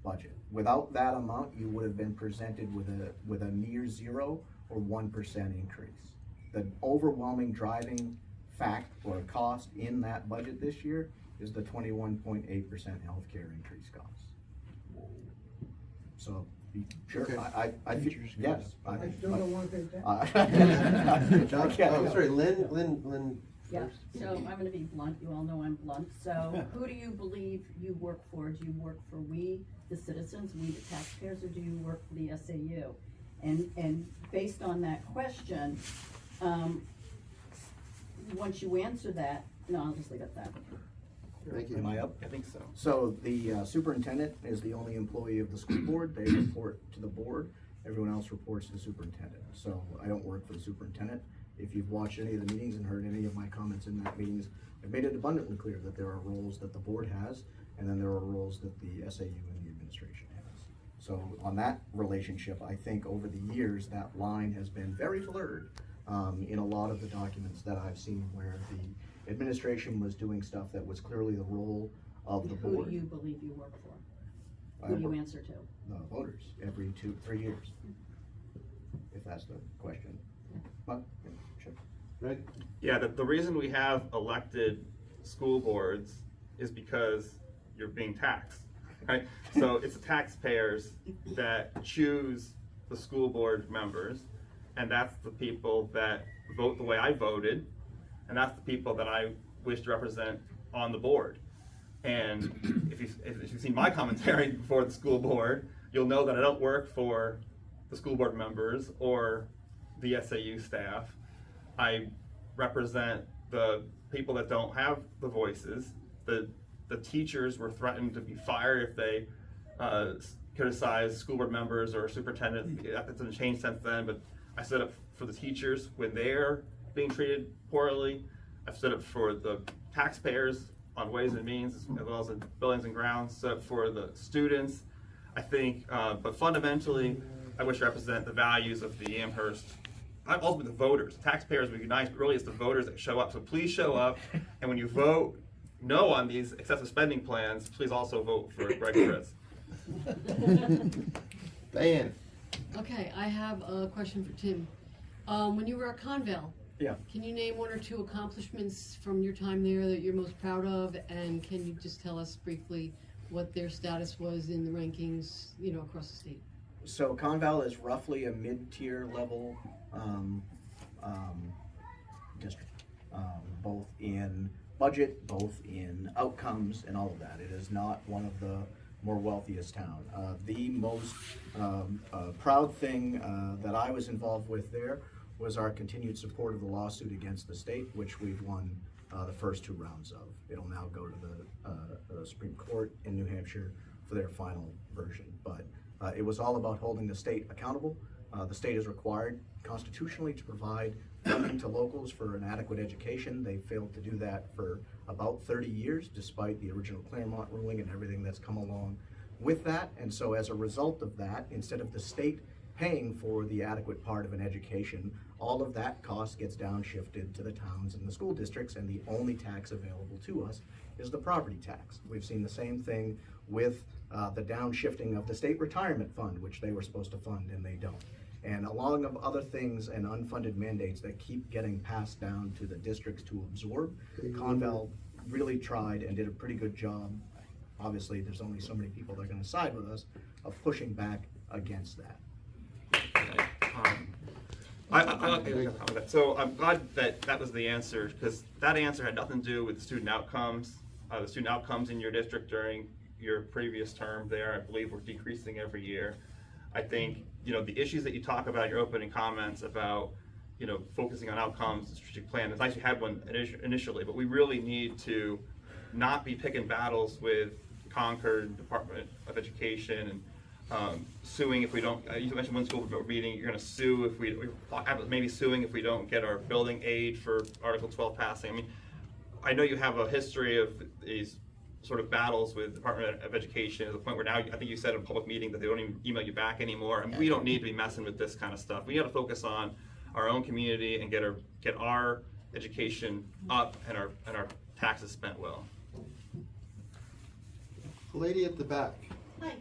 budget. Without that amount, you would have been presented with a near 0 or 1% increase. The overwhelming driving fact or cost in that budget this year is the 21.8% healthcare increase cost. So, sure, Okay. I yes. I still don't wanna pay taxes. John, oh, sorry, Lynn Yeah, first. so I'm gonna be blunt, you all know I'm blunt, so who do you believe you work for? Do you work for we, the citizens, we the taxpayers, or do you work for the SAU? And based on that question, once you answer that, no, I'll just leave it at that. Thank you. Am I up? I think so. So the superintendent is the only employee of the school board. They report to the board. Everyone else reports to the superintendent. So I don't work for the superintendent. If you've watched any of the meetings and heard any of my comments in that meetings, I've made it abundantly clear that there are roles that the board has, and then there are roles that the SAU and the administration has. So on that relationship, I think over the years, that line has been very blurred in a lot of the documents that I've seen where the administration was doing stuff that was clearly the role of the board. Who do you believe you work for? I Who do you work- answer to? The voters, every 2-3 years, if that's the question. But, yeah, sure. Right? Yeah, the reason we have elected school boards is because you're being taxed, right? So it's the taxpayers that choose the school board members, and that's the people that vote the way I voted, and that's the people that I wish to represent on the board. And if you've seen my commentary before the school board, you'll know that I don't work for the school board members or the SAU staff. I represent the people that don't have the voices. The teachers were threatened to be fired if they criticize school board members or superintendent. It hasn't changed since then, but I stood up for the teachers when they're being treated poorly. I've stood up for the taxpayers on Ways and Means, as well as in Buildings and Grounds, stood up for the students. I think, but fundamentally, I wish to represent the values of the Amherst ultimately the voters. Taxpayers would be nice, but really it's the voters that show up. So please show up, and when you vote no on these excessive spending plans, please also vote for Greg Fritz. Diane. Okay, I have a question for Tim. When you were at Conval, Yeah. can you name one or two accomplishments from your time there that you're most proud of? And can you just tell us briefly what their status was in the rankings, across the state? So Conval is roughly a mid-tier level district, both in budget, both in outcomes, and all of that. It is not one of the more wealthiest town. The most proud thing that I was involved with there was our continued support of the lawsuit against the state, which we've won the first 2 rounds of. It'll now go to the Supreme Court in New Hampshire for their final version. But it was all about holding the state accountable. The state is required constitutionally to provide funding to locals for an adequate education. They failed to do that for about 30 years, despite the original Claremont ruling and everything that's come along with that. And so as a result of that, instead of the state paying for the adequate part of an education, all of that cost gets downshifted to the towns and the school districts, and the only tax available to us is the property tax. We've seen the same thing with the downshifting of the state retirement fund, which they were supposed to fund and they don't. And along of other things and unfunded mandates that keep getting passed down to the districts to absorb, Conval really tried and did a pretty good job. Obviously, there's only so many people that are gonna side with us, of pushing back against that. So I'm glad that that was the answer, because that answer had nothing to do with the student outcomes. The student outcomes in your district during your previous term there, I believe, were decreasing every year. I think, the issues that you talk about in your opening comments about, focusing on outcomes, the strategic plan, it's nice you had one initially, but we really need to not be picking battles with Concord Department of Education and suing if we don't, you mentioned one school board meeting, you're gonna sue if maybe suing if we don't get our building aid for Article 12 passing. I mean, I know you have a history of these sort of battles with the Department of Education to the point where now, I think you said in a public meeting that they don't even email you back anymore. I mean, we don't need to be messing with this kind of stuff. We gotta focus on our own community and get our education up and our taxes spent well. Lady at the back. Hi,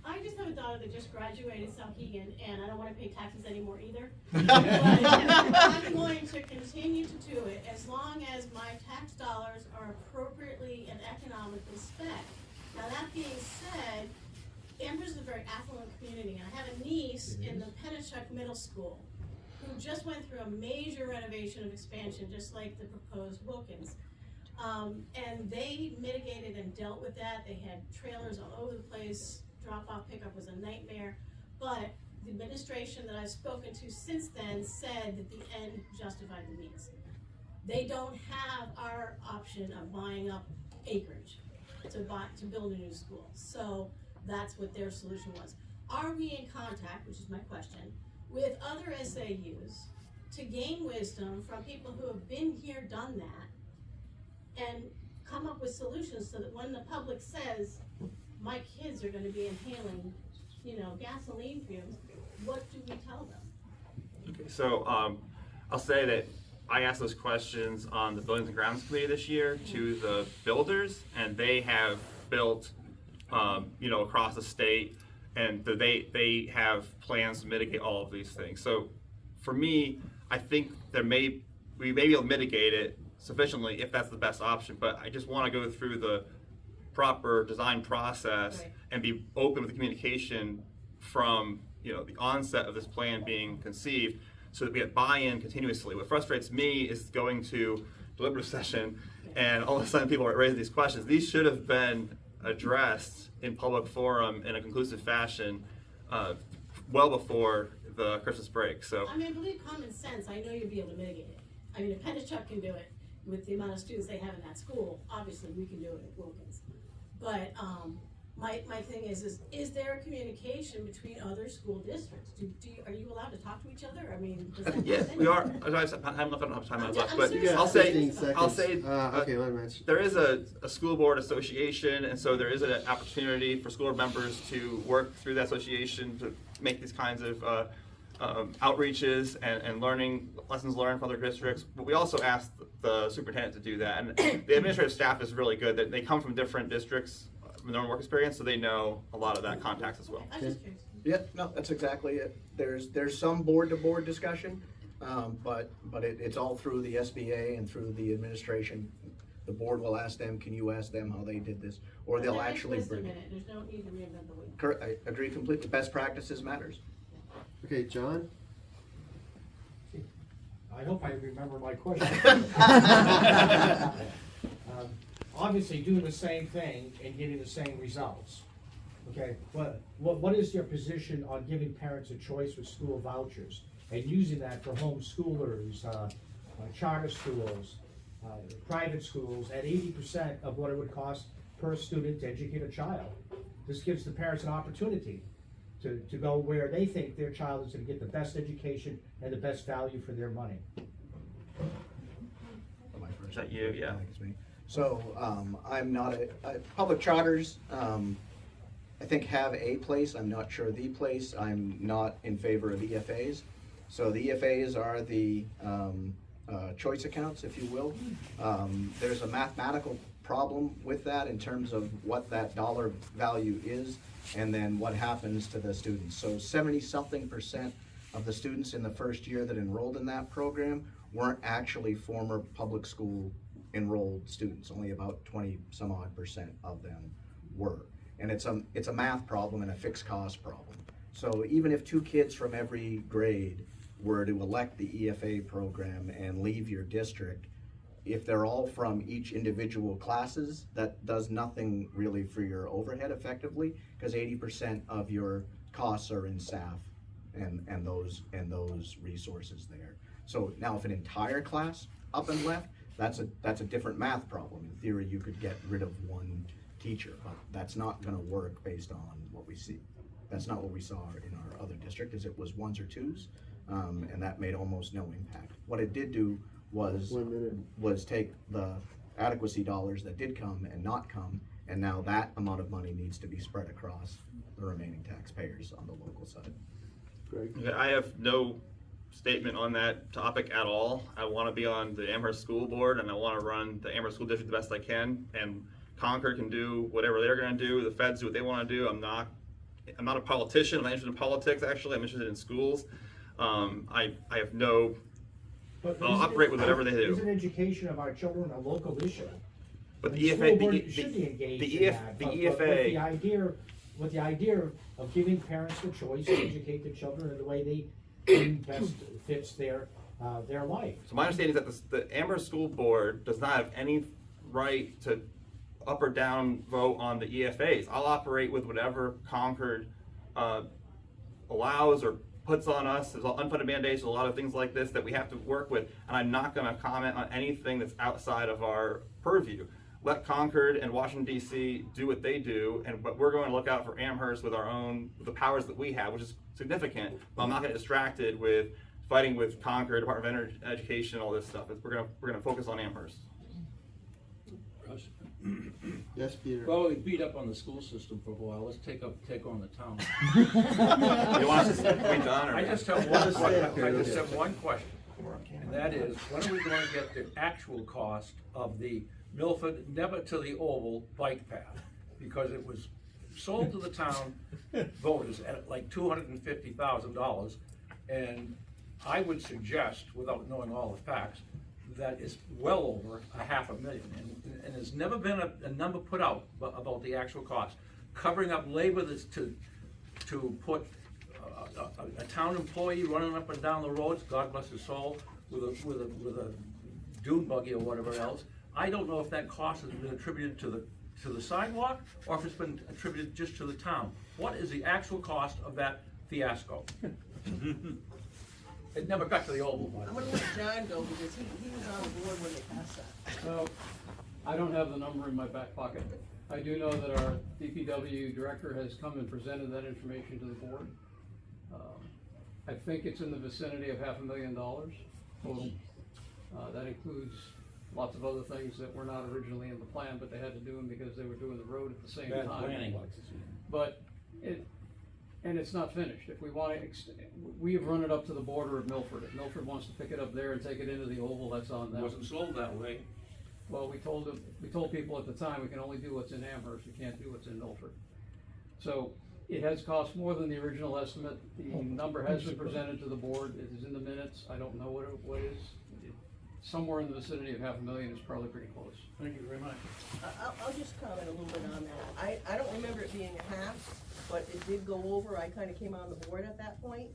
I just have a daughter that just graduated Souhegan, and I don't wanna pay taxes anymore either. But I'm going to continue to do it as long as my tax dollars are appropriately and economically spent. Now, that being said, Amherst is a very affluent community, and I have a niece in the Pennachuck Middle School who just went through a major renovation of expansion, just like the proposed Wilkins. And they mitigated and dealt with that. They had trailers all over the place. Drop-off pickup was a nightmare. But the administration that I've spoken to since then said that the end justified the means. They don't have our option of buying up acreage to build a new school. So that's what their solution was. Are we in contact, which is my question, with other SAUs to gain wisdom from people who have been here, done that, and come up with solutions so that when the public says, my kids are gonna be inhaling, gasoline fumes, what do we tell them? Okay, so I'll say that I asked those questions on the Buildings and Grounds Committee this year to the builders, and they have built, across the state, and they have plans to mitigate all of these things. So for me, I think we may be able to mitigate it sufficiently if that's the best option, but I just want to go through the proper design process Right. and be open with the communication from the onset of this plan being conceived, so that we get buy-in continuously. What frustrates me is going to deliberative session and all of a sudden people are raising these questions. These should have been addressed in public forum in a conclusive fashion well before the Christmas break. So I mean, I believe common sense, I know you'd be able to mitigate it. I mean, if Pennachuck can do it with the amount of students they have in that school, obviously we can do it at Wilkins. But my thing is there a communication between other school districts? Are you allowed to talk to each other? I mean, does that yes, happen? we are. I don't have enough time left, but serious. I'll say, 15 seconds. Okay, let me mention. there is a school board association, and so there is an opportunity for school board members to work through that association to make these kinds of outreaches and learning lessons learned from other districts. But we also asked the superintendent to do that, and the administrative staff is really good. That they come from different districts from their own work experience, so they know a lot of that context as well. I was just curious. Yeah, no, that's exactly it. There's some board-to-board discussion, but it's all through the SBA and through the administration. The board will ask them, can you ask them how they did this? Or they'll That makes actually less a bring. minute. There's no need to reinvent the wheel. Correct, I agree completely. Best practices matters. Okay, John? I hope I remember my question. Obviously, doing the same thing and getting the same results. Okay, what is your position on giving parents a choice with school vouchers and using that for homeschoolers, charter schools, private schools at 80% of what it would cost per student to educate a child? This gives the parents an opportunity to go where they think their child is going to get the best education and the best value for their money. Is that you? Yeah. So, I'm not public charters, I think have a place, I'm not sure the place. I'm not in favor of EFAs. So the EFAs are the choice accounts, if you will. There's a mathematical problem with that in terms of what that dollar value is and then what happens to the students. So 70-something% of the students in the first year that enrolled in that program weren't actually former public school enrolled students. Only about 20-some-odd% of them were. And it's a math problem and a fixed cost problem. So even if 2 kids from every grade were to elect the EFA program and leave your district, if they're all from each individual classes, that does nothing really for your overhead effectively, because 80% of your costs are in staff and those resources there. So now if an entire class up and left, that's a different math problem. In theory, you could get rid of 1 teacher, but that's not gonna work based on what we see. That's not what we saw in our other district, is it was 1s or 2s, and that made almost no impact. What it did do was take the adequacy dollars that did come and not come, and now that amount of money needs to be spread across the remaining taxpayers on the local side. Greg? Yeah, I have no statement on that topic at all. I want to be on the Amherst School Board, and I want to run the Amherst School District the best I can, and Concord can do whatever they're going to do. The feds do what they want to do. I'm not a politician. I'm not interested in politics, actually. I'm interested in schools. I have no, I'll operate with whatever they do. Isn't education of our children a local issue? But And the school EFA, board should be engaged in that, but with the idea of giving parents the choice to educate their children in the way they think best fits their life. So my understanding is that the Amherst School Board does not have any right to up or down vote on the EFAs. I'll operate with whatever Concord allows or puts on us. There's unfunded mandates, a lot of things like this that we have to work with, and I'm not going to comment on anything that's outside of our purview. Let Concord and Washington D.C. do what they do, but we're going to look out for Amherst with the powers that we have, which is significant. But I'm not going to get distracted with fighting with Concord, Department of Education, all this stuff. We're going to focus on Amherst. Yes, Peter? Well, we beat up on the school system for a while, let's take on the town. You want us to point John, or? I just have one question, and that is, when are we going to get the actual cost of the Milford, never to the Oval bike path? Because it was sold to the town voters at like $250,000, and I would suggest, without knowing all the facts, that is well over $500,000, and there's never been a number put out about the actual cost. Covering up labor that's to put a town employee running up and down the roads, God bless his soul, with a dune buggy or whatever else. I don't know if that cost has been attributed to the sidewalk or if it's been attributed just to the town. What is the actual cost of that fiasco? It never got to the Oval one. I'm gonna let John go because he was on the board when they passed that. So, I don't have the number in my back pocket. I do know that our DPW director has come and presented that information to the board. I think it's in the vicinity of $500,000 total. That includes lots of other things that were not originally in the plan, but they had to do them because they were doing the road at the same time. Planning. But and it's not finished. If we want to, we have run it up to the border of Milford. If Milford wants to pick it up there and take it into the Oval, that's on It them. wasn't sold that way. Well, we told people at the time, we can only do what's in Amherst, we can't do what's in Milford. So it has cost more than the original estimate. The number has been presented to the board. It is in the minutes. I don't know what it is. Somewhere in the vicinity of $500,000 is probably pretty close. Thank you very much. I'll just comment a little bit on that. I don't remember it being a half, but it did go over. I kinda came on the board at that point.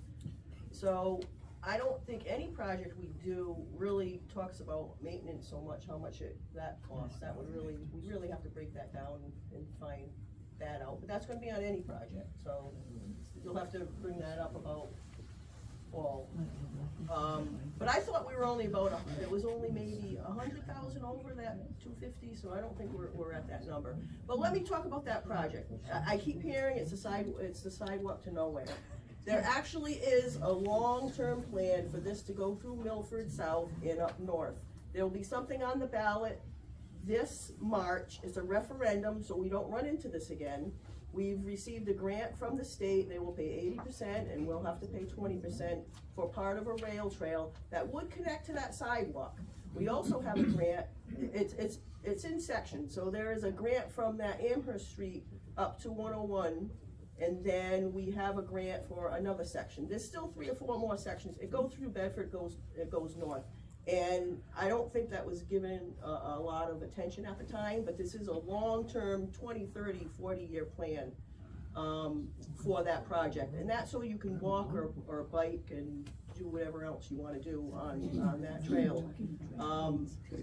So I don't think any project we do really talks about maintenance so much, how much that costs. That would really, we really have to break that down and find that out. But that's gonna be on any project, so you'll have to bring that up about all. But I thought we were only about, it was only maybe 100,000 over that 250, so I don't think we're at that number. But let me talk about that project. I keep hearing it's the sidewalk to nowhere. There actually is a long-term plan for this to go through Milford South and up north. There'll be something on the ballot this March. It's a referendum, so we don't run into this again. We've received a grant from the state. They will pay 80% and we'll have to pay 20% for part of a rail trail that would connect to that sidewalk. We also have a grant, it's in sections. So there is a grant from that Amherst Street up to 101, and then we have a grant for another section. There's still 3 or 4 more sections. It goes through Bedford, it goes north. And I don't think that was given a lot of attention at the time, but this is a long-term 20, 30, 40-year plan for that project. And that's so you can walk or bike and do whatever else you want to do on that trail.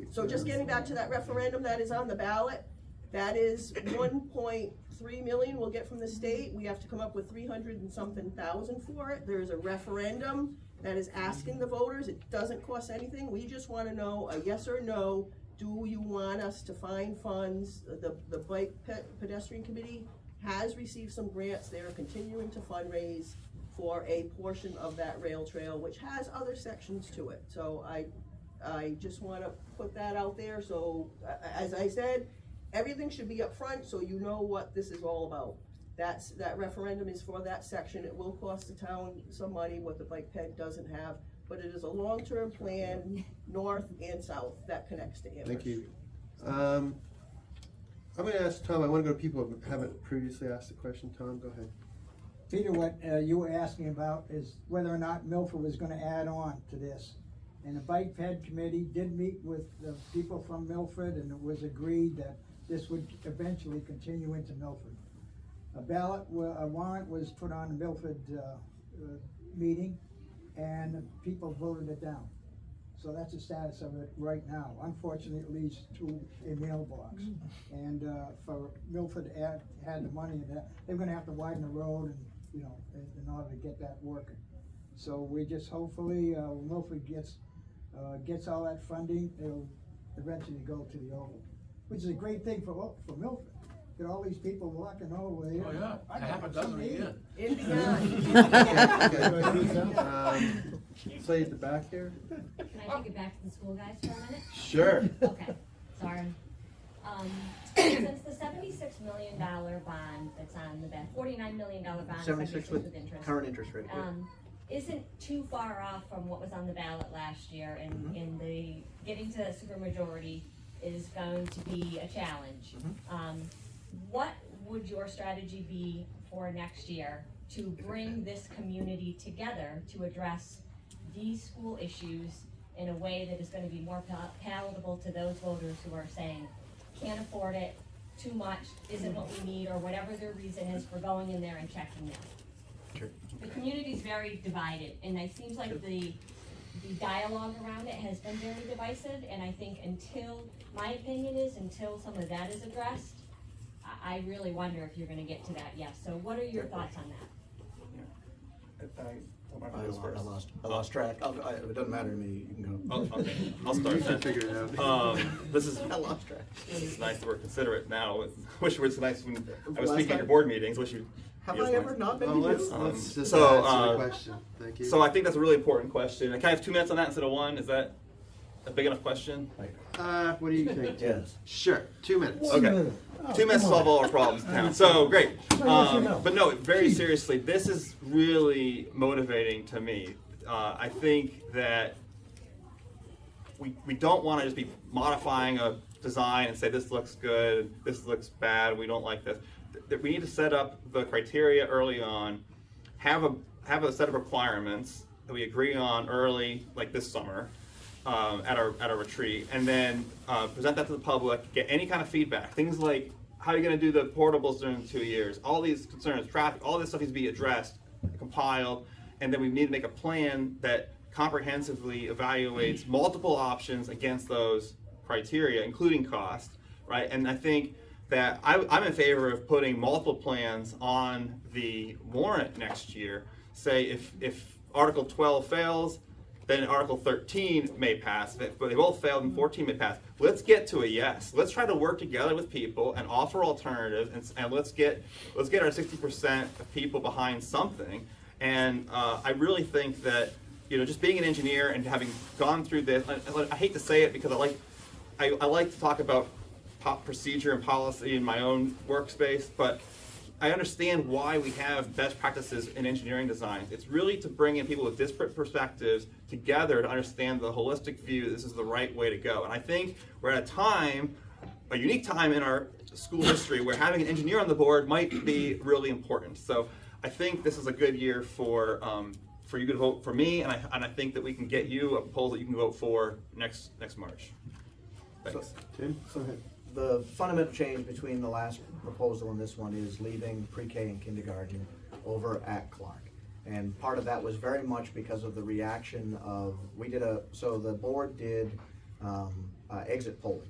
So just getting back to that referendum that is on the ballot, that is 1.3 million we'll get from the state. We have to come up with 300 and something thousand for it. There's a referendum that is asking the voters. It doesn't cost anything. We just want to know a yes or no. Do you want us to find funds? The Bike Pedestrian Committee has received some grants. They are continuing to fundraise for a portion of that rail trail, which has other sections to it. So I just want to put that out there. So as I said, everything should be up front so you know what this is all about. That referendum is for that section. It will cost the town some money, what the bike ped doesn't have, but it is a long-term plan, north and south, that connects to Amherst. Thank you. I'm gonna ask Tom, I wanna go to people who haven't previously asked the question. Tom, go ahead. Peter, what you were asking about is whether or not Milford was gonna add on to this. And the Bike Ped Committee did meet with the people from Milford, and it was agreed that this would eventually continue into Milford. A warrant was put on the Milford meeting, and people voted it down. So that's the status of it right now. Unfortunately, it leads to a mailbox. And for Milford to had the money in that, they're gonna have to widen the road and, in order to get that working. So we just hopefully, Milford gets all that funding, it'll eventually go to the Oval, which is a great thing for Milford. Get all these people walking over there. Oh, yeah, half a dozen a year. In beyond. Say at the back here. Can I take it back to the school guys for a minute? Sure. Okay, sorry. Since the $76 million bond that's on the back, $49 million bond. 76 with interest. current interest rate. Isn't too far off from what was on the ballot last year, and in the getting to a supermajority is going to be a challenge. What would your strategy be for next year to bring this community together to address these school issues in a way that is going to be more palatable to those voters who are saying, can't afford it, too much, isn't what we need, or whatever their reason is for going in there and checking them? Sure. The community is very divided, and it seems like the dialogue around it has been very divisive, and I think my opinion is until some of that is addressed, I really wonder if you're gonna get to that yes. So what are your thoughts on that? I lost track. If it doesn't matter to me, you can go. Okay, I'll start then. Figure it out. I lost track. It's nice that we're considerate now. Wish it was nice when I was Last speaking at your time? board meetings. Wish you. Have you I guys ever might- not been Oh, to let's you? just So, answer the question. Thank you. So I think that's a really important question. Can I have 2 minutes on that instead of 1? Is that? a big enough question? What do you think? Yes. Sure, 2 minutes. Okay. Oh, 2 minutes to come solve on. all our problems in town. So great. yes or no? But no, very Jeez. seriously, this is really motivating to me. I think that we don't want to just be modifying a design and say this looks good, this looks bad, we don't like this. We need to set up the criteria early on, have a set of requirements that we agree on early, like this summer, at our retreat, and then present that to the public, get any kind of feedback. Things like, how are you going to do the portables during 2 years? All these concerns, traffic, all this stuff needs to be addressed, compiled, and then we need to make a plan that comprehensively evaluates multiple options against those criteria, including cost, right? And I think that I'm in favor of putting multiple plans on the warrant next year. Say if Article 12 fails, then Article 13 may pass. But they both failed and 14 may pass. Let's get to a yes. Let's try to work together with people and offer alternatives, and let's get our 60% of people behind something. And I really think that, just being an engineer and having gone through this, I hate to say it because I like to talk about procedure and policy in my own workspace, but I understand why we have best practices in engineering designs. It's really to bring in people with disparate perspectives together to understand the holistic view. This is the right way to go. And I think we're at a unique time in our school history where having an engineer on the board might be really important. So I think this is a good year for you to vote for me, and I think that we can get you a proposal that you can vote for next March. Thanks. Tim? Go ahead. The fundamental change between the last proposal and this one is leaving pre-K and kindergarten over at Clark. And part of that was very much because of the reaction of, so the board did exit polling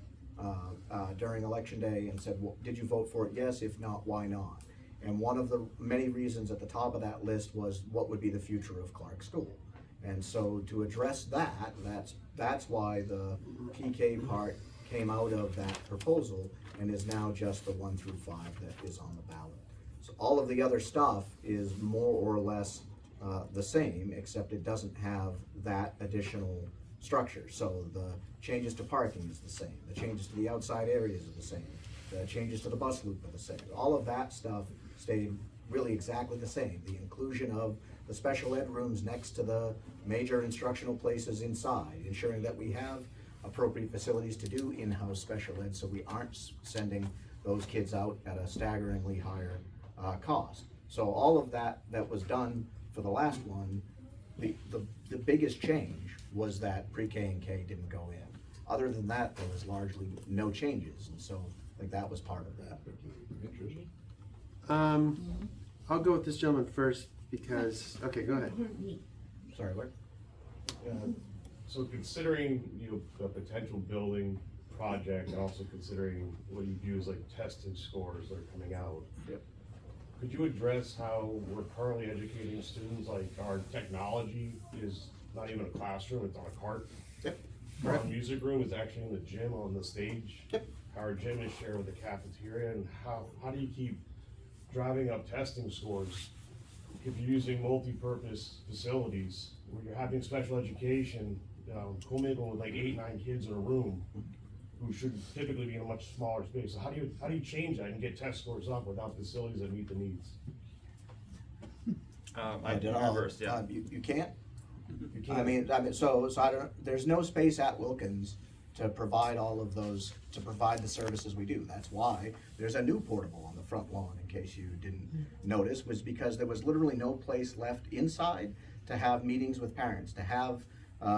during election day and said, well, did you vote for it? Yes. If not, why not? And one of the many reasons at the top of that list was what would be the future of Clark School. And so to address that's why the PK part came out of that proposal and is now just the 1 through 5 that is on the ballot. So all of the other stuff is more or less the same, except it doesn't have that additional structure. So the changes to parking is the same, the changes to the outside areas are the same, the changes to the bus loop are the same. All of that stuff stayed really exactly the same. The inclusion of the special ed rooms next to the major instructional places inside, ensuring that we have appropriate facilities to do in-house special ed so we aren't sending those kids out at a staggeringly higher cost. So all of that was done for the last one, the biggest change was that pre-K and K didn't go in. Other than that, there was largely no changes, and so I think that was part of that. I'll go with this gentleman first because, okay, go ahead. Sorry, what? So considering, the potential building project and also considering what you view as like testing scores that are coming out. Yep. Could you address how we're currently educating students, like our technology is not even a classroom, it's on a cart? Yep. Our music room is actually in the gym on the stage. Yep. Our gym is shared with the cafeteria, and how do you keep driving up testing scores if you're using multi-purpose facilities where you're having special education, commingling with like 8, 9 kids in a room who should typically be in a much smaller space? So how do you change that and get test scores up without facilities that meet the needs? I did Amherst, yeah. You can't. You can't. I mean, so I don't. There's no space at Wilkins to provide all of those, to provide the services we do. That's why there's a new portable on the front lawn, in case you didn't notice, was because there was literally no place left inside to have meetings with parents, to have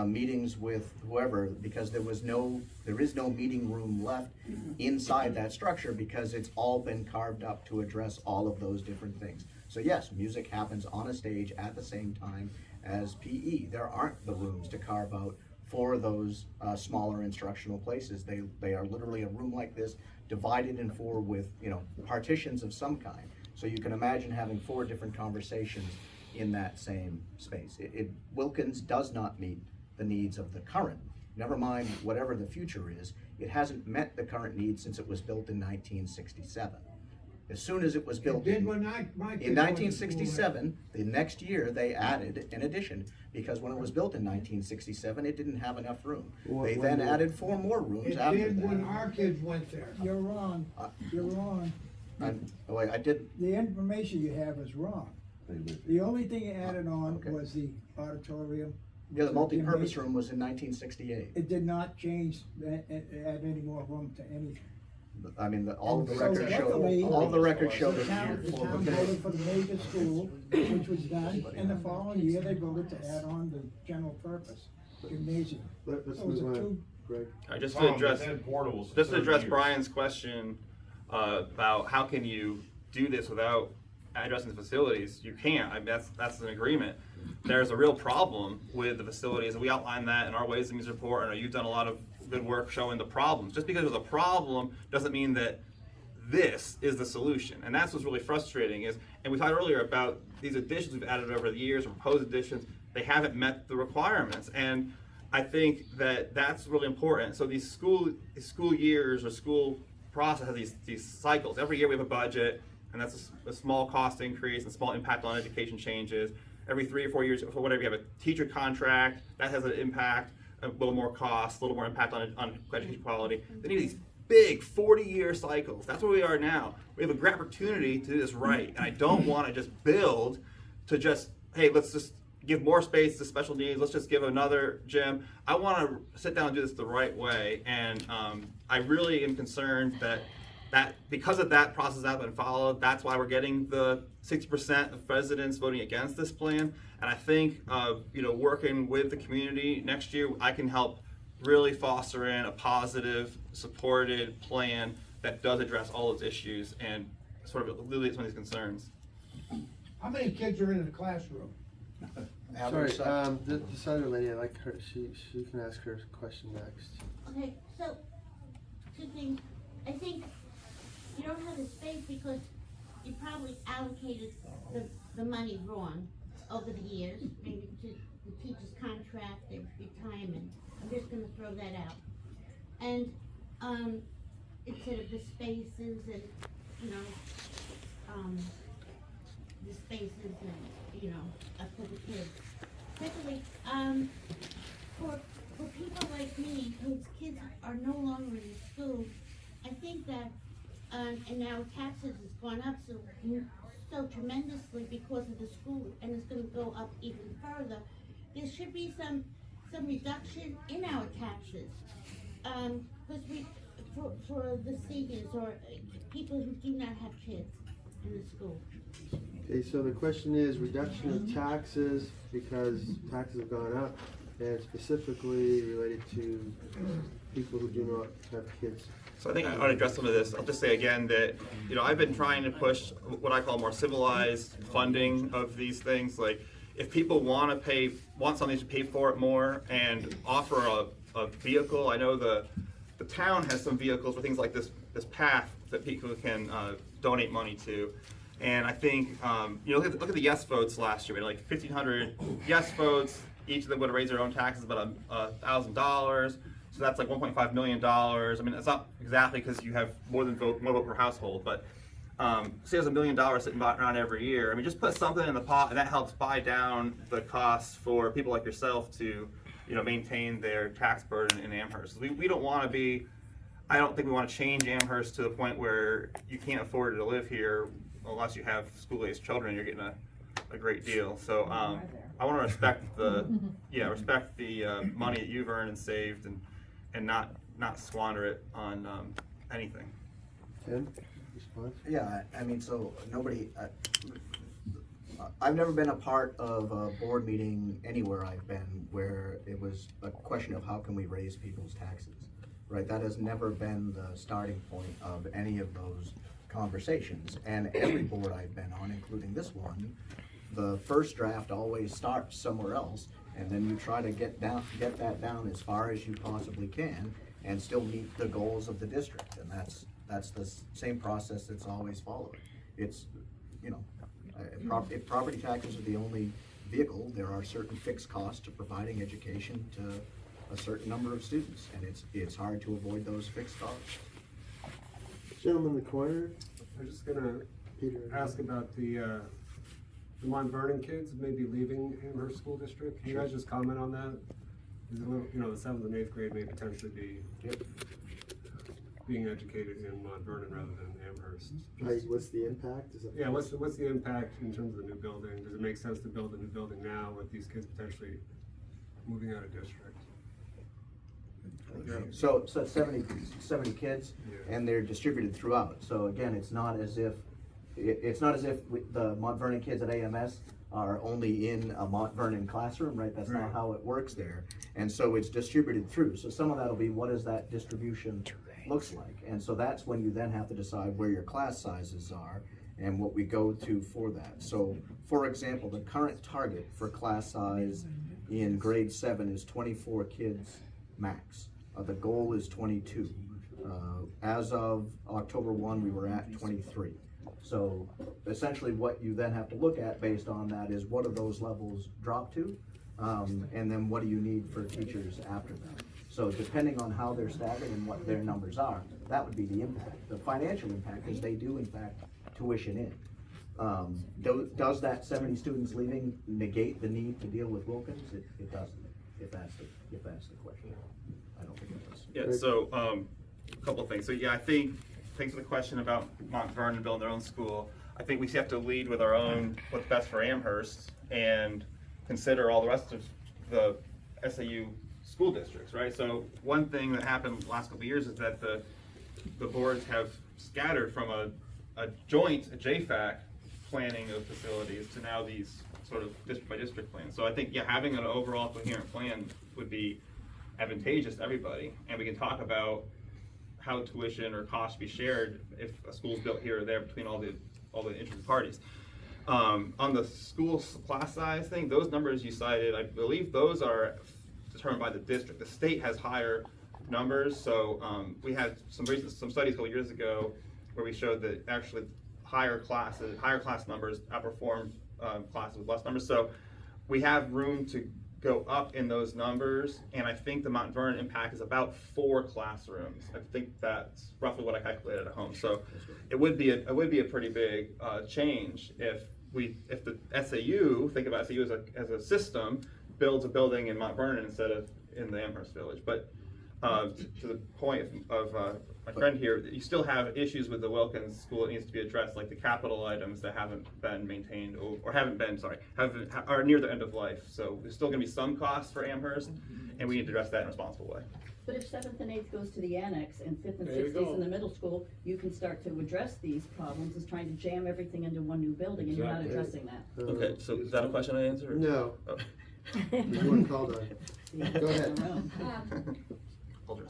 meetings with whoever, because there is no meeting room left inside that structure because it's all been carved up to address all of those different things. So yes, music happens on a stage at the same time as PE. There aren't the rooms to carve out for those smaller instructional places. They are literally a room like this, divided in 4 with partitions of some kind. So you can imagine having 4 different conversations in that same space. Wilkins does not meet the needs of the current, never mind whatever the future is. It hasn't met the current needs since it was built in 1967. As soon as it was It built did in. when my kids In went to school. 1967, the next year, they added an addition, because when it was built in 1967, it didn't have enough room. They then added 4 more rooms It after did when that. our kids went there. You're wrong, you're wrong. I did, The information you have is wrong. The only thing added on was the auditorium. yeah, the multipurpose gymnasium. room was in 1968. It did not change, add any more room to anything. I mean, all of the So records show, luckily, all of the records show the that. town voted for the major school, which was done, and the following year, they voted to add on the general purpose gymnasium. Let's So it was move a on, two- Greg. Just Tom, to address, they've had portables for just to 30 address years. Brian's question about how can you do this without addressing the facilities? You can't. I mean, that's an agreement. There's a real problem with the facilities, and we outline that in our Ways and Means report. And you've done a lot of good work showing the problems. Just because there's a problem doesn't mean that this is the solution. And that's what's really frustrating is, and we talked earlier about these additions we've added over the years, or proposed additions, they haven't met the requirements. And I think that that's really important. So these school years or school process has these cycles. Every year we have a budget, and that's a small cost increase and small impact on education changes. Every 3 or 4 years, for whatever, you have a teacher contract, that has an impact, a little more cost, a little more impact on education quality. They need these big 40-year cycles. That's where we are now. We have a great opportunity to do this right, and I don't want to just build to just, hey, let's just give more space to special needs, let's just give another gym. I want to sit down and do this the right way, and I really am concerned that because of that process that has been followed, that's why we're getting the 60% of residents voting against this plan. And I think, working with the community next year, I can help really foster in a positive, supported plan that does address all those issues and sort of alleviate some of these concerns. How many kids are in the classroom? Sorry, this other lady, I like her, she can ask her question next. Okay, so, 2 things. I think you don't have the space because you probably allocated the money wrong over the years, maybe to the teacher's contract, their retirement. I'm just gonna throw that out. And, instead of the spaces and, the spaces and, for the kids. Secondly, for people like me, whose kids are no longer in school, I think that, and now taxes has gone up so tremendously because of the school, and it's gonna go up even further. There should be some reduction in our taxes, because for the seniors or people who do not have kids in the school. Okay, so the question is reduction of taxes because taxes have gone up, and specifically related to people who do not have kids. So I think I ought to address some of this. I'll just say again that, I've been trying to push what I call more civilized funding of these things. Like, if people want something to pay for it more and offer a vehicle, I know the town has some vehicles for things like this path that people can donate money to. And I think, look at the yes votes last year. We had like 1,500 yes votes. Each of them would have raised their own taxes about $1,000. So that's like $1.5 million. I mean, it's not exactly because you have more vote per household, but say there's $1 million sitting around every year. I mean, just put something in the pot, and that helps buy down the costs for people like yourself to, maintain their tax burden in Amherst. We don't want to be. I don't think we want to change Amherst to the point where you can't afford to live here unless you have school-aged children and you're getting a great deal. So I want to respect the money that you've earned and saved and not squander it on anything. Tim, response? Yeah, I mean, so nobody, I've never been a part of a board meeting anywhere I've been where it was a question of how can we raise people's taxes, right? That has never been the starting point of any of those conversations. And every board I've been on, including this one, the first draft always starts somewhere else, and then you try to get that down as far as you possibly can and still meet the goals of the district. And that's the same process that's always followed. It's, if property taxes are the only vehicle, there are certain fixed costs to providing education to a certain number of students, and it's hard to avoid those fixed costs. Gentleman in the corner. I'm just gonna Peter. ask about the Mont Vernon kids maybe leaving Amherst School District. Can you guys just comment on that? Is it a little, you know, the 7th and 8th grade may potentially be being educated in Mont Vernon rather than Amherst. What's the impact? Is that Yeah, what's the impact in terms of the new building? Does it make sense to build a new building now with these kids potentially moving out of district? So it's 70 kids, and they're distributed throughout. So again, it's not as if the Mont Vernon kids at AMS are only in a Mont Vernon classroom, right? That's not how it works there. And so it's distributed through. So some of that'll be, what does that distribution looks like? And so that's when you then have to decide where your class sizes are and what we go to for that. So for example, the current target for class size in grade 7 is 24 kids max. The goal is 22. As of October 1, we were at 23. So essentially what you then have to look at based on that is what do those levels drop to? And then what do you need for teachers after that? So depending on how they're staggered and what their numbers are, that would be the impact. The financial impact is they do in fact tuition in. Does that 70 students leaving negate the need to deal with Wilkins? It doesn't, if that's the question. I don't think it does. Yeah, so a couple of things. So yeah, I think, thanks for the question about Mont Vernon building their own school. I think we have to lead with our own, what's best for Amherst, and consider all the rest of the SAU school districts, right? So one thing that happened the last couple of years is that the boards have scattered from a JFAC planning of facilities to now these sort of district by district plans. So I think, yeah, having an overall coherent plan would be advantageous to everybody, and we can talk about how tuition or cost be shared if a school's built here or there between all the interested parties. On the school class size thing, those numbers you cited, I believe those are determined by the district. The state has higher numbers, so we had some studies a couple years ago where we showed that actually higher class numbers outperform classes with less numbers. So we have room to go up in those numbers, and I think the Mount Vernon impact is about 4 classrooms. I think that's roughly what I calculated at home. So it would be a pretty big change if the SAU, think about SAU as a system, builds a building in Mount Vernon instead of in the Amherst Village. But to the point of my friend here, you still have issues with the Wilkins school that needs to be addressed, like the capital items that haven't been maintained or are near the end of life. So there's still going to be some costs for Amherst, and we need to address that in a responsible way. But if 7th and 8th goes to the annex and 5th and There you 6th go. is in the middle school, you can start to address these problems, is trying to jam everything into one new building, and you're not Exactly. addressing that. Okay, so is that a question I answered? No. Oh. You weren't called on. Go ahead.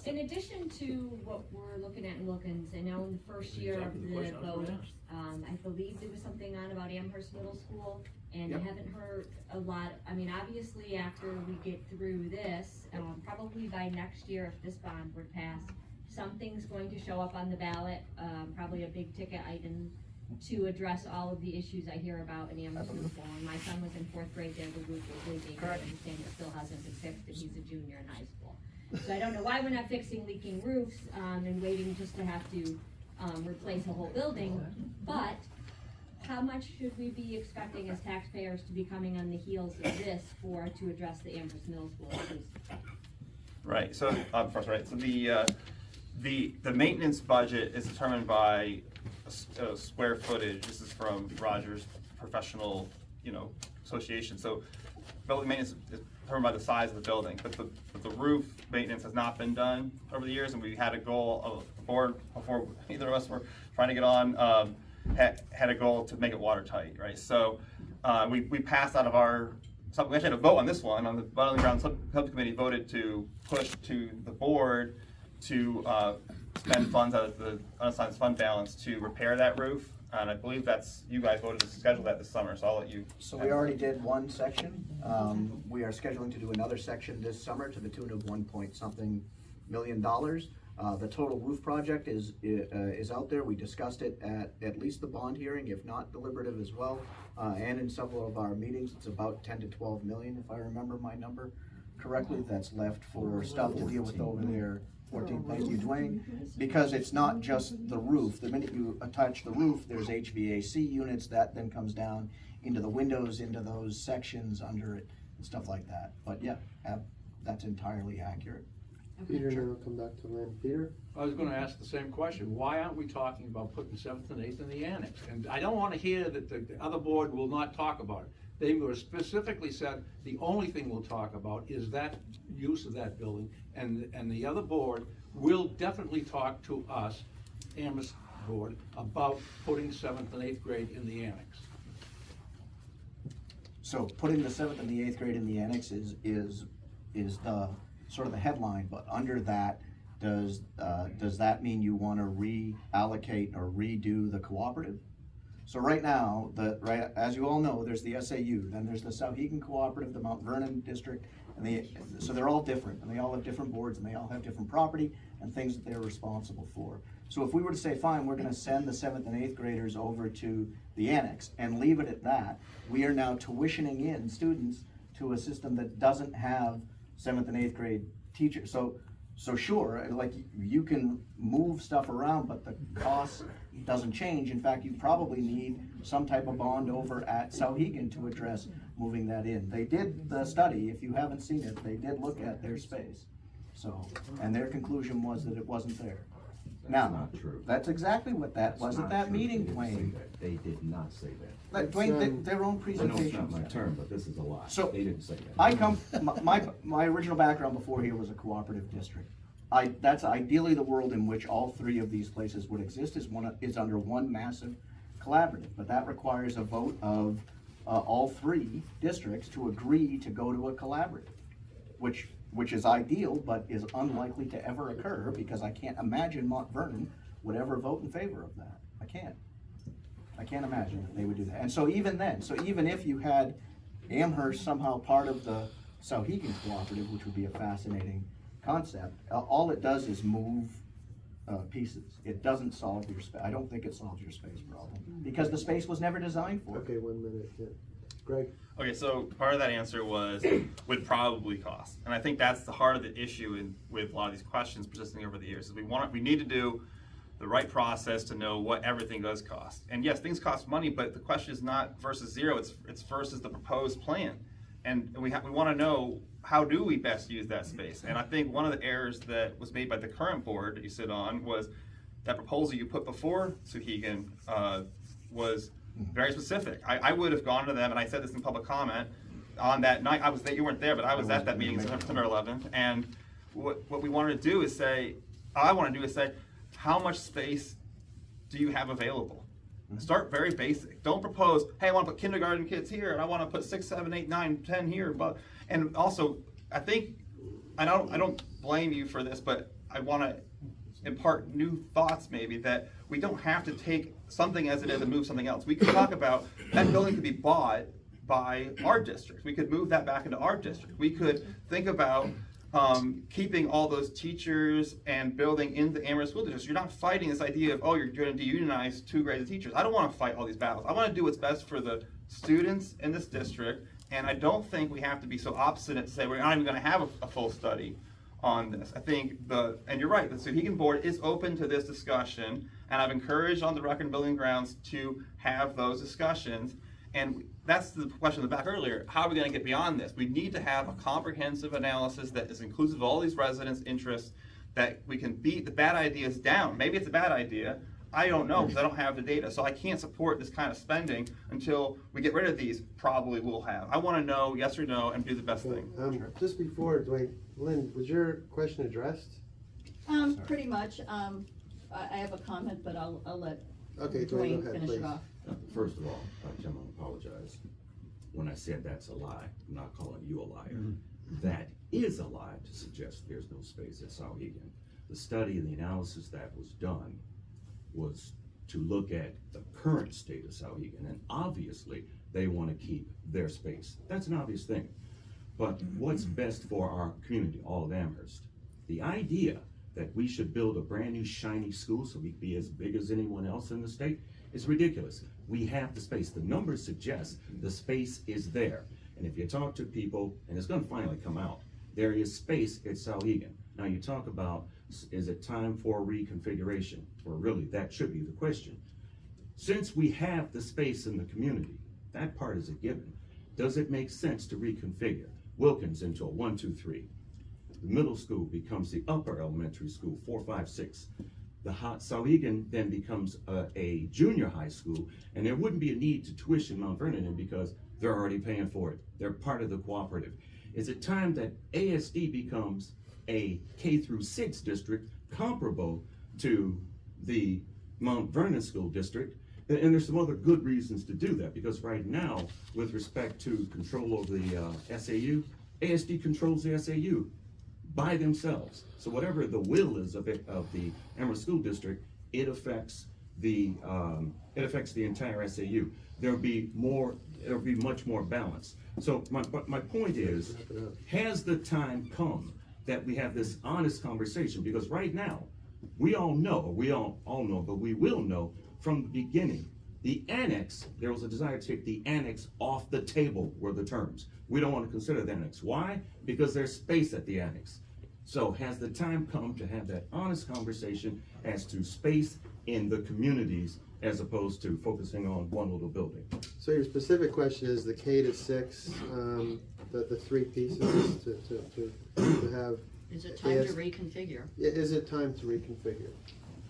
In addition to what we're looking at in Wilkins, I know in the first year of the vote, I believe there was something on about Amherst Middle School, and I haven't heard a lot. I mean, obviously after we get through this, probably by next year if this bond were passed, something's going to show up on the ballot, probably a big ticket item to address all of the issues I hear about in Amherst Middle School. And my son was in 4th grade there, the roof was leaking, I understand it still hasn't been fixed, and he's a junior in high school. So I don't know why we're not fixing leaking roofs, and waiting just to have to, replace a whole building, but how much should we be expecting as taxpayers to be coming on the heels of this to address the Amherst Middle School issues? Right, so, first, right, so the maintenance budget is determined by square footage. This is from Rogers Professional, Association. So building maintenance is determined by the size of the building, but the roof maintenance has not been done over the years, and we had a goal of the board before either of us were trying to get on, had a goal to make it watertight, right? So we passed out of our, we actually had a vote on this one, on the Bottling Ground Subcommittee voted to push to the board to spend funds out of the unassigned fund balance to repair that roof. And I believe you guys voted to schedule that this summer, so I'll let you. So we already did one section. We are scheduling to do another section this summer to the tune of $1.something million. The total roof project is out there. We discussed it at least the bond hearing, if not deliberative as well, and in several of our meetings. It's about 10 to 12 million, if I remember my number correctly, that's left for stuff to deal with over there Thank you, Dwayne. Because it's not just the roof. The minute you attach the roof, there's HVAC units that then comes down into the windows, into those sections under it, and stuff like that. But yeah, that's entirely accurate. Peter, and then we'll come back to Lynn. Peter? I was gonna ask the same question. Why aren't we talking about putting 7th and 8th in the annex? And I don't wanna hear that the other board will not talk about it. They were specifically said, the only thing we'll talk about is that use of that building, and the other board will definitely talk to us, Amherst board, about putting 7th and 8th grade in the annex. So putting the 7th and the 8th grade in the annex is the sort of the headline, but under that, does that mean you want to reallocate or redo the cooperative? So right now, as you all know, there's the SAU, then there's the Souhegan Cooperative, the Mount Vernon District, and so they're all different, and they all have different boards, and they all have different property and things that they're responsible for. So if we were to say, fine, we're gonna send the 7th and 8th graders over to the annex and leave it at that, we are now tuitioning in students to a system that doesn't have 7th and 8th grade teachers. So sure, like you can move stuff around, but the cost doesn't change. In fact, you probably need some type of bond over at Souhegan to address moving that in. They did the study, if you haven't seen it, they did look at their space. So, and their conclusion was that it wasn't there. Now, not true. that's exactly what that was at that meeting, They Dwayne. didn't say that. They did not say that. Like, Dwayne, their own I know presentation. it's not my term, but this is a lie. So, They didn't say that. I come, my original background before here was a cooperative district. That's ideally the world in which all three of these places would exist, is under one massive collaborative. But that requires a vote of all three districts to agree to go to a collaborative, which is ideal, but is unlikely to ever occur, because I can't imagine Mount Vernon would ever vote in favor of that. I can't imagine that they would do that. And so even then, even if you had Amherst somehow part of the Souhegan Cooperative, which would be a fascinating concept, all it does is move pieces. It doesn't solve your space. I don't think it solves your space problem, because the space was never designed for it. Okay, 1 minute. Yeah. Greg? Okay, so part of that answer was would probably cost, and I think that's the heart of the issue with a lot of these questions persisting over the years. Is we need to do the right process to know what everything does cost. And yes, things cost money, but the question is not versus zero. It's versus the proposed plan, and we want to know, how do we best use that space? And I think one of the errors that was made by the current board that you sit on was that proposal you put before Souhegan was very specific. I would have gone to them, and I said this in public comment on that night. I was there, you weren't there, but I was at that meeting September 11th. And what we wanted to do is say, how much space do you have available? Start very basic. Don't propose, hey, I want to put kindergarten kids here, and I want to put 6, 7, 8, 9, 10 here. But and also, I think I don't blame you for this, but I want to impart new thoughts, maybe, that we don't have to take something as it is and move something else. We could talk about that building could be bought by our district. We could move that back into our district. We could think about keeping all those teachers and building in the Amherst School District. You're not fighting this idea of, oh, you're going to deunionize 2 grades of teachers. I don't want to fight all these battles. I want to do what's best for the students in this district, and I don't think we have to be so obstinate to say we're not even going to have a full study on this. I think and you're right, the Souhegan board is open to this discussion, and I've encouraged on the record and building grounds to have those discussions. And that's the question in the back earlier. How are we going to get beyond this? We need to have a comprehensive analysis that is inclusive of all these residents' interests, that we can beat the bad ideas down. Maybe it's a bad idea. I don't know, because I don't have the data. So I can't support this kind of spending until we get rid of these. Probably will have. I want to know yes or no and do the best thing. Just before, Dwayne, Lynn, was your question addressed? Pretty much. I have a comment, but I'll let Okay, Dwayne go ahead, finish please. it off. First of all, Jim, I apologize. When I said that's a lie, I'm not calling you a liar. That is a lie to suggest there's no space at Souhegan. The study and the analysis that was done was to look at the current state of Souhegan, and obviously they want to keep their space. That's an obvious thing. But what's best for our community, all of Amherst? The idea that we should build a brand new shiny school so we can be as big as anyone else in the state is ridiculous. We have the space. The numbers suggest the space is there. And if you talk to people, and it's going to finally come out, there is space at Souhegan. Now you talk about is it time for reconfiguration? Or really, that should be the question. Since we have the space in the community, that part is a given. Does it make sense to reconfigure Wilkins into a 1, 2, 3? The middle school becomes the upper elementary school, 4, 5, 6. The Sauhegan then becomes a junior high school, and there wouldn't be a need to tuition Mount Vernon in because they're already paying for it. They're part of the cooperative. Is it time that ASD becomes a K through 6 district comparable to the Mount Vernon School District? And there's some other good reasons to do that, because right now, with respect to control of the SAU, ASD controls the SAU by themselves. So whatever the will is of the Amherst School District, it affects the entire SAU. There'll be much more balance. So my point is, has the time come that we have this honest conversation? Because right now, we all know, but we will know from the beginning, the annex, there was a desire to take the annex off the table were the terms. We don't want to consider the annex. Why? Because there's space at the annex. So has the time come to have that honest conversation as to space in the communities as opposed to focusing on one little building? So your specific question is the K to 6, the 3 pieces to have. Is it time to reconfigure? Yeah, is it time to reconfigure?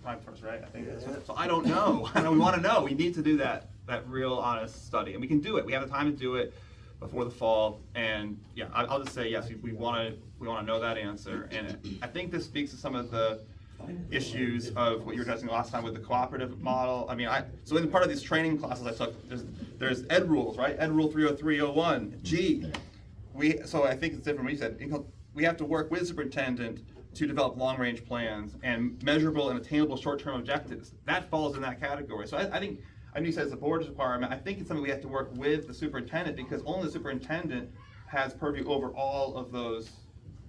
Time first, right? I think that's it. So I don't know. I know we want to know. We need to do that real honest study, and we can do it. We have the time to do it before the fall. And yeah, I'll just say yes. We want to know that answer. And I think this speaks to some of the issues of what you were addressing last time with the cooperative model. I mean, so in part of these training classes I took, there's ed rules, right? Ed rule 30301 G. So I think it's different. We said we have to work with the superintendent to develop long-range plans and measurable and attainable short-term objectives. That falls in that category. So I think, I know you said it's a board's requirement. I think it's something we have to work with the superintendent, because only the superintendent has purview over all of those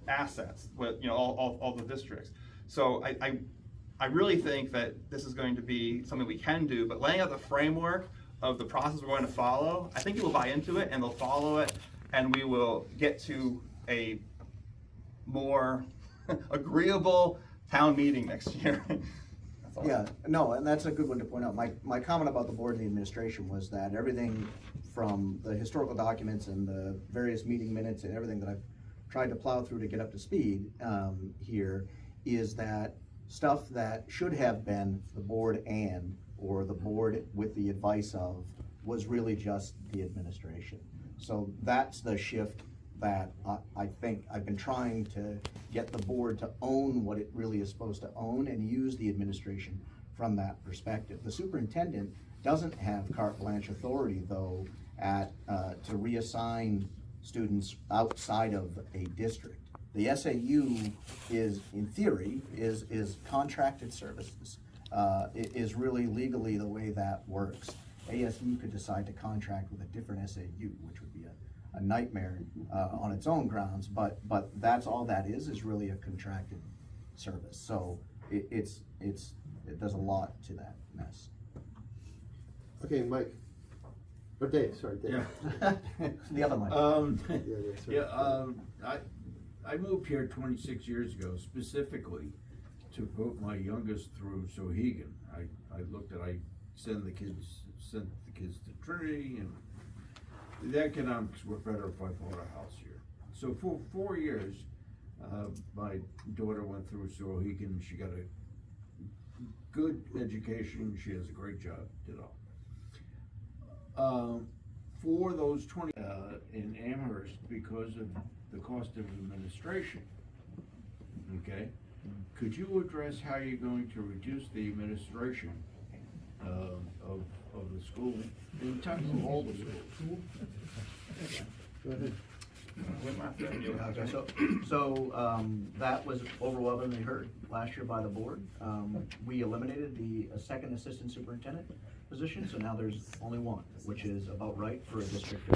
assets, with all the districts. So I really think that this is going to be something we can do, but laying out the framework of the process we're going to follow, I think people will buy into it and they'll follow it, and we will get to a more agreeable town meeting next year. Yeah, no, and that's a good one to point out. My comment about the board and the administration was that everything from the historical documents and the various meeting minutes and everything that I've tried to plow through to get up to speed here is that stuff that should have been the board or the board with the advice of was really just the administration. So that's the shift that I think I've been trying to get the board to own what it really is supposed to own and use the administration from that perspective. The superintendent doesn't have carte blanche authority, though, to reassign students outside of a district. The SAU is, in theory, is contracted services. It is really legally the way that works. ASU could decide to contract with a different SAU, which would be a nightmare on its own grounds, but that's all that is really a contracted service. So it does a lot to that mess. Okay, Mike. Or Dave, sorry, Dave. Yeah. The other Mike. I moved here 26 years ago specifically to put my youngest through Sauhegan. I sent the kids to Trinity, and the economics were better if I bought a house here. So for 4 years, my daughter went through Sauhegan. She got a good education. She has a great job, did all. For those 20 in Amherst, because of the cost of administration, okay? Could you address how you're going to reduce the administration of the school in terms of all the schools? Go ahead. So that was overwhelmingly heard last year by the board. We eliminated the second assistant superintendent position, so now there's only one, which is about right for a district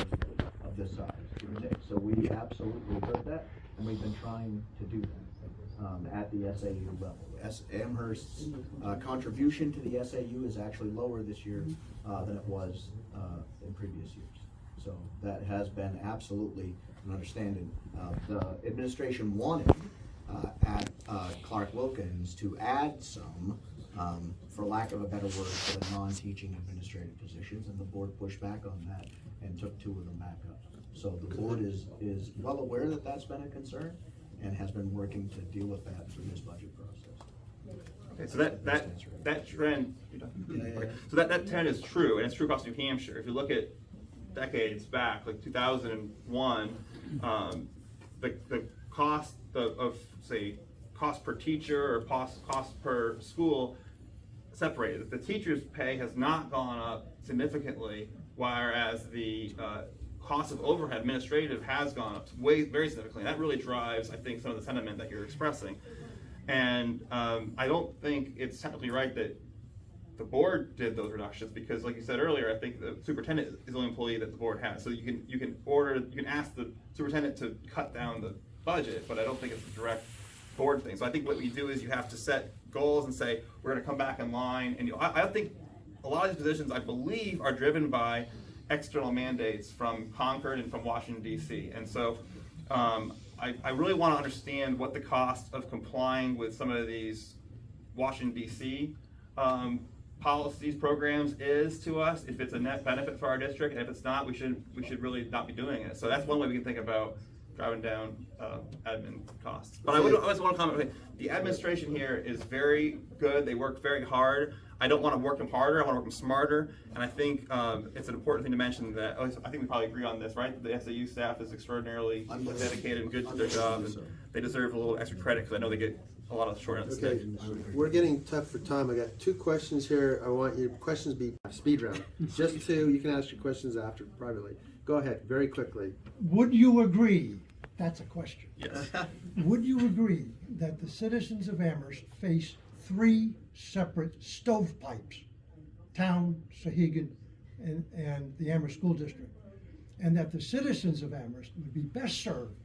of this size, give or take. So we absolutely heard that, and we've been trying to do that at the SAU level. Amherst's contribution to the SAU is actually lower this year than it was in previous years. So that has been absolutely an understanding. The administration wanted at Clark Wilkins to add some, for lack of a better word, for the non-teaching administrative positions, and the board pushed back on that and took 2 of them back up. So the board is well aware that that's been a concern and has been working to deal with that through this budget process. Okay, so that trend, so that trend is true, and it's true across New Hampshire. If you look at decades back, like 2001, the cost of say cost per teacher or cost per school separated. The teacher's pay has not gone up significantly, whereas the cost of overhead administrative has gone up very significantly. And that really drives, I think, some of the sentiment that you're expressing. And I don't think it's technically right that the board did those reductions, because, like you said earlier, I think the superintendent is the only employee that the board has. So you can ask the superintendent to cut down the budget, but I don't think it's a direct board thing. So I think what we do is you have to set goals and say we're going to come back in line. And I think a lot of these positions, I believe, are driven by external mandates from Concord and from Washington D.C. And so I really want to understand what the cost of complying with some of these Washington D.C. Policies, programs is to us. If it's a net benefit for our district, and if it's not, we should really not be doing it. So that's one way we can think about driving down admin costs. But I always want to comment, the administration here is very good. They work very hard. I don't want to work them harder. I want to work them smarter. And I think it's an important thing to mention that, I think we probably agree on this, right? The SAU staff is extraordinarily dedicated and good to their job, and they deserve a little extra credit because I know they get a lot of short end of the Okay, stick. we're getting tough for time. I got 2 questions here. I want your questions to be speed round. Just 2. You can ask your questions after privately. Go ahead, very quickly. Would you agree, that's a question. Yes. Would you agree that the citizens of Amherst face 3 separate stovepipes? Town, Sahegan, and the Amherst School District. And that the citizens of Amherst would be best served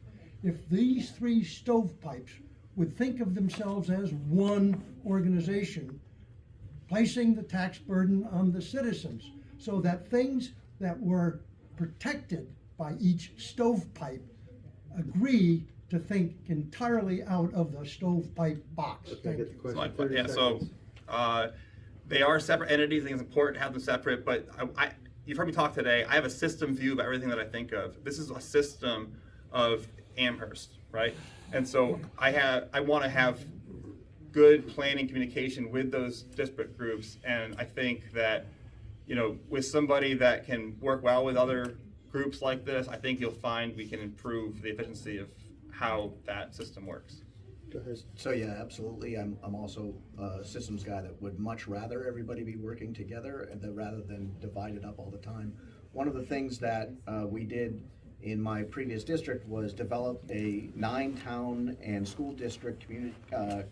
if these 3 stovepipes would think of themselves as one organization, placing the tax burden on the citizens, so that things that were protected by each stovepipe agree to think entirely out of the stovepipe box. Okay, I get the question. 30 yeah, so they are separate entities. I think it's important to have them separate, but you've heard me talk today. I have a system view about everything that I think of. This is a system of Amherst, right? And so I want to have good planning communication with those disparate groups, and I think that, with somebody that can work well with other groups like this, I think you'll find we can improve the efficiency of how that system works. So yeah, absolutely. I'm also a systems guy that would much rather everybody be working together rather than divided up all the time. One of the things that we did in my previous district was develop a 9-town and school district community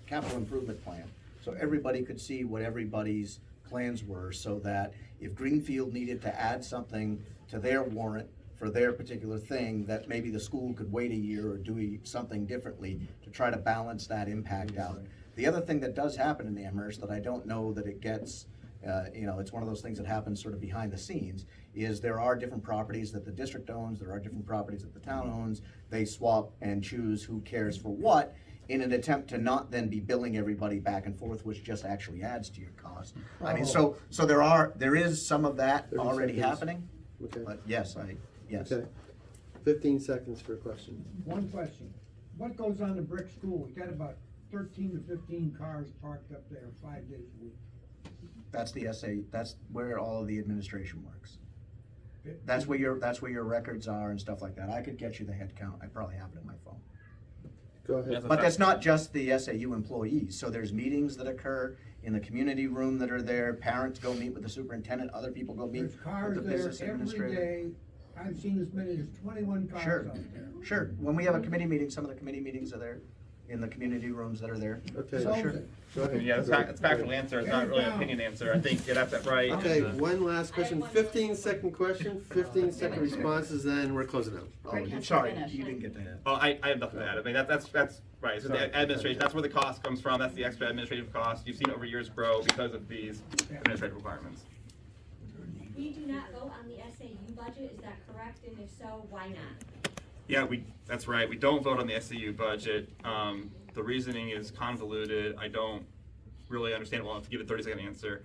capital improvement plan. So everybody could see what everybody's plans were, so that if Greenfield needed to add something to their warrant for their particular thing, that maybe the school could wait a year or do something differently to try to balance that impact out. The other thing that does happen in Amherst that I don't know that it gets, it's one of those things that happens sort of behind the scenes, is there are different properties that the district owns, there are different properties that the town owns. They swap and choose who cares for what in an attempt to not then be billing everybody back and forth, which just actually adds to your cost. I mean, so there is some of that already happening. Okay. But yes. Okay. 15 seconds for a question. One question. What goes on the brick school? We got about 13 to 15 cars parked up there 5 days a week. That's the SA, that's where all of the administration works. That's where your records are and stuff like that. I could get you the head count. I probably have it in my phone. Go ahead. But that's not just the SAU employees. So there's meetings that occur in the community room that are there. Parents go meet with the superintendent. Other people go meet There's cars with the there business every administrator. day. I've seen as many as 21 cars Sure, out there. sure. When we have a committee meeting, some of the committee meetings are there in the community rooms that are there. Okay. So, sure. Go ahead. Yeah, it's a factual answer. It's not really an opinion answer. I think that's it, right. Okay, one last question. 15-second question, 15-second responses, then we're closing out. Oh, sorry, you didn't get that. Oh, I have nothing to add. I mean, that's right. So the administration, that's where the cost comes from. That's the extra administrative cost. You've seen it over years grow because of these administrative requirements. We do not vote on the SAU budget, is that correct? And if so, why not? Yeah, that's right. We don't vote on the SAU budget. The reasoning is convoluted. I don't really understand it well enough to give a 30-second answer.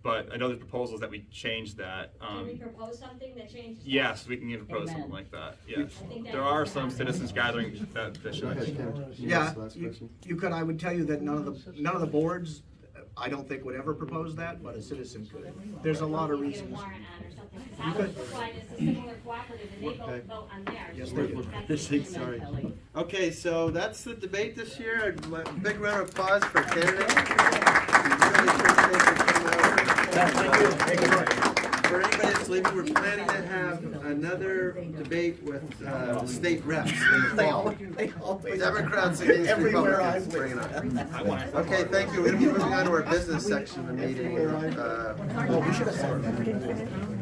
But I know there's proposals that we change that. Can we propose something that changes that? Yes, we can propose something like that, yes. There are some citizens gathering that should. Yeah, you could, I would tell you that none of the boards, I don't think would ever propose that, but a citizen could. There's a lot of Maybe get a reasons. warrant ad or something, 'cause Howard Brookline is a similar cooperative, and they Okay. vote on theirs. Yes, they do. That's the Sorry. same. Okay, so that's the debate this year. A big round of applause for candidates. Really appreciate you coming over. For anybody that's leaving, we're planning to have another debate with state reps in the fall. Democrats against Everywhere Republicans. Bring it on. Okay, thank you. We're gonna be moving on to our business section of the meeting. Oh, we should have said that.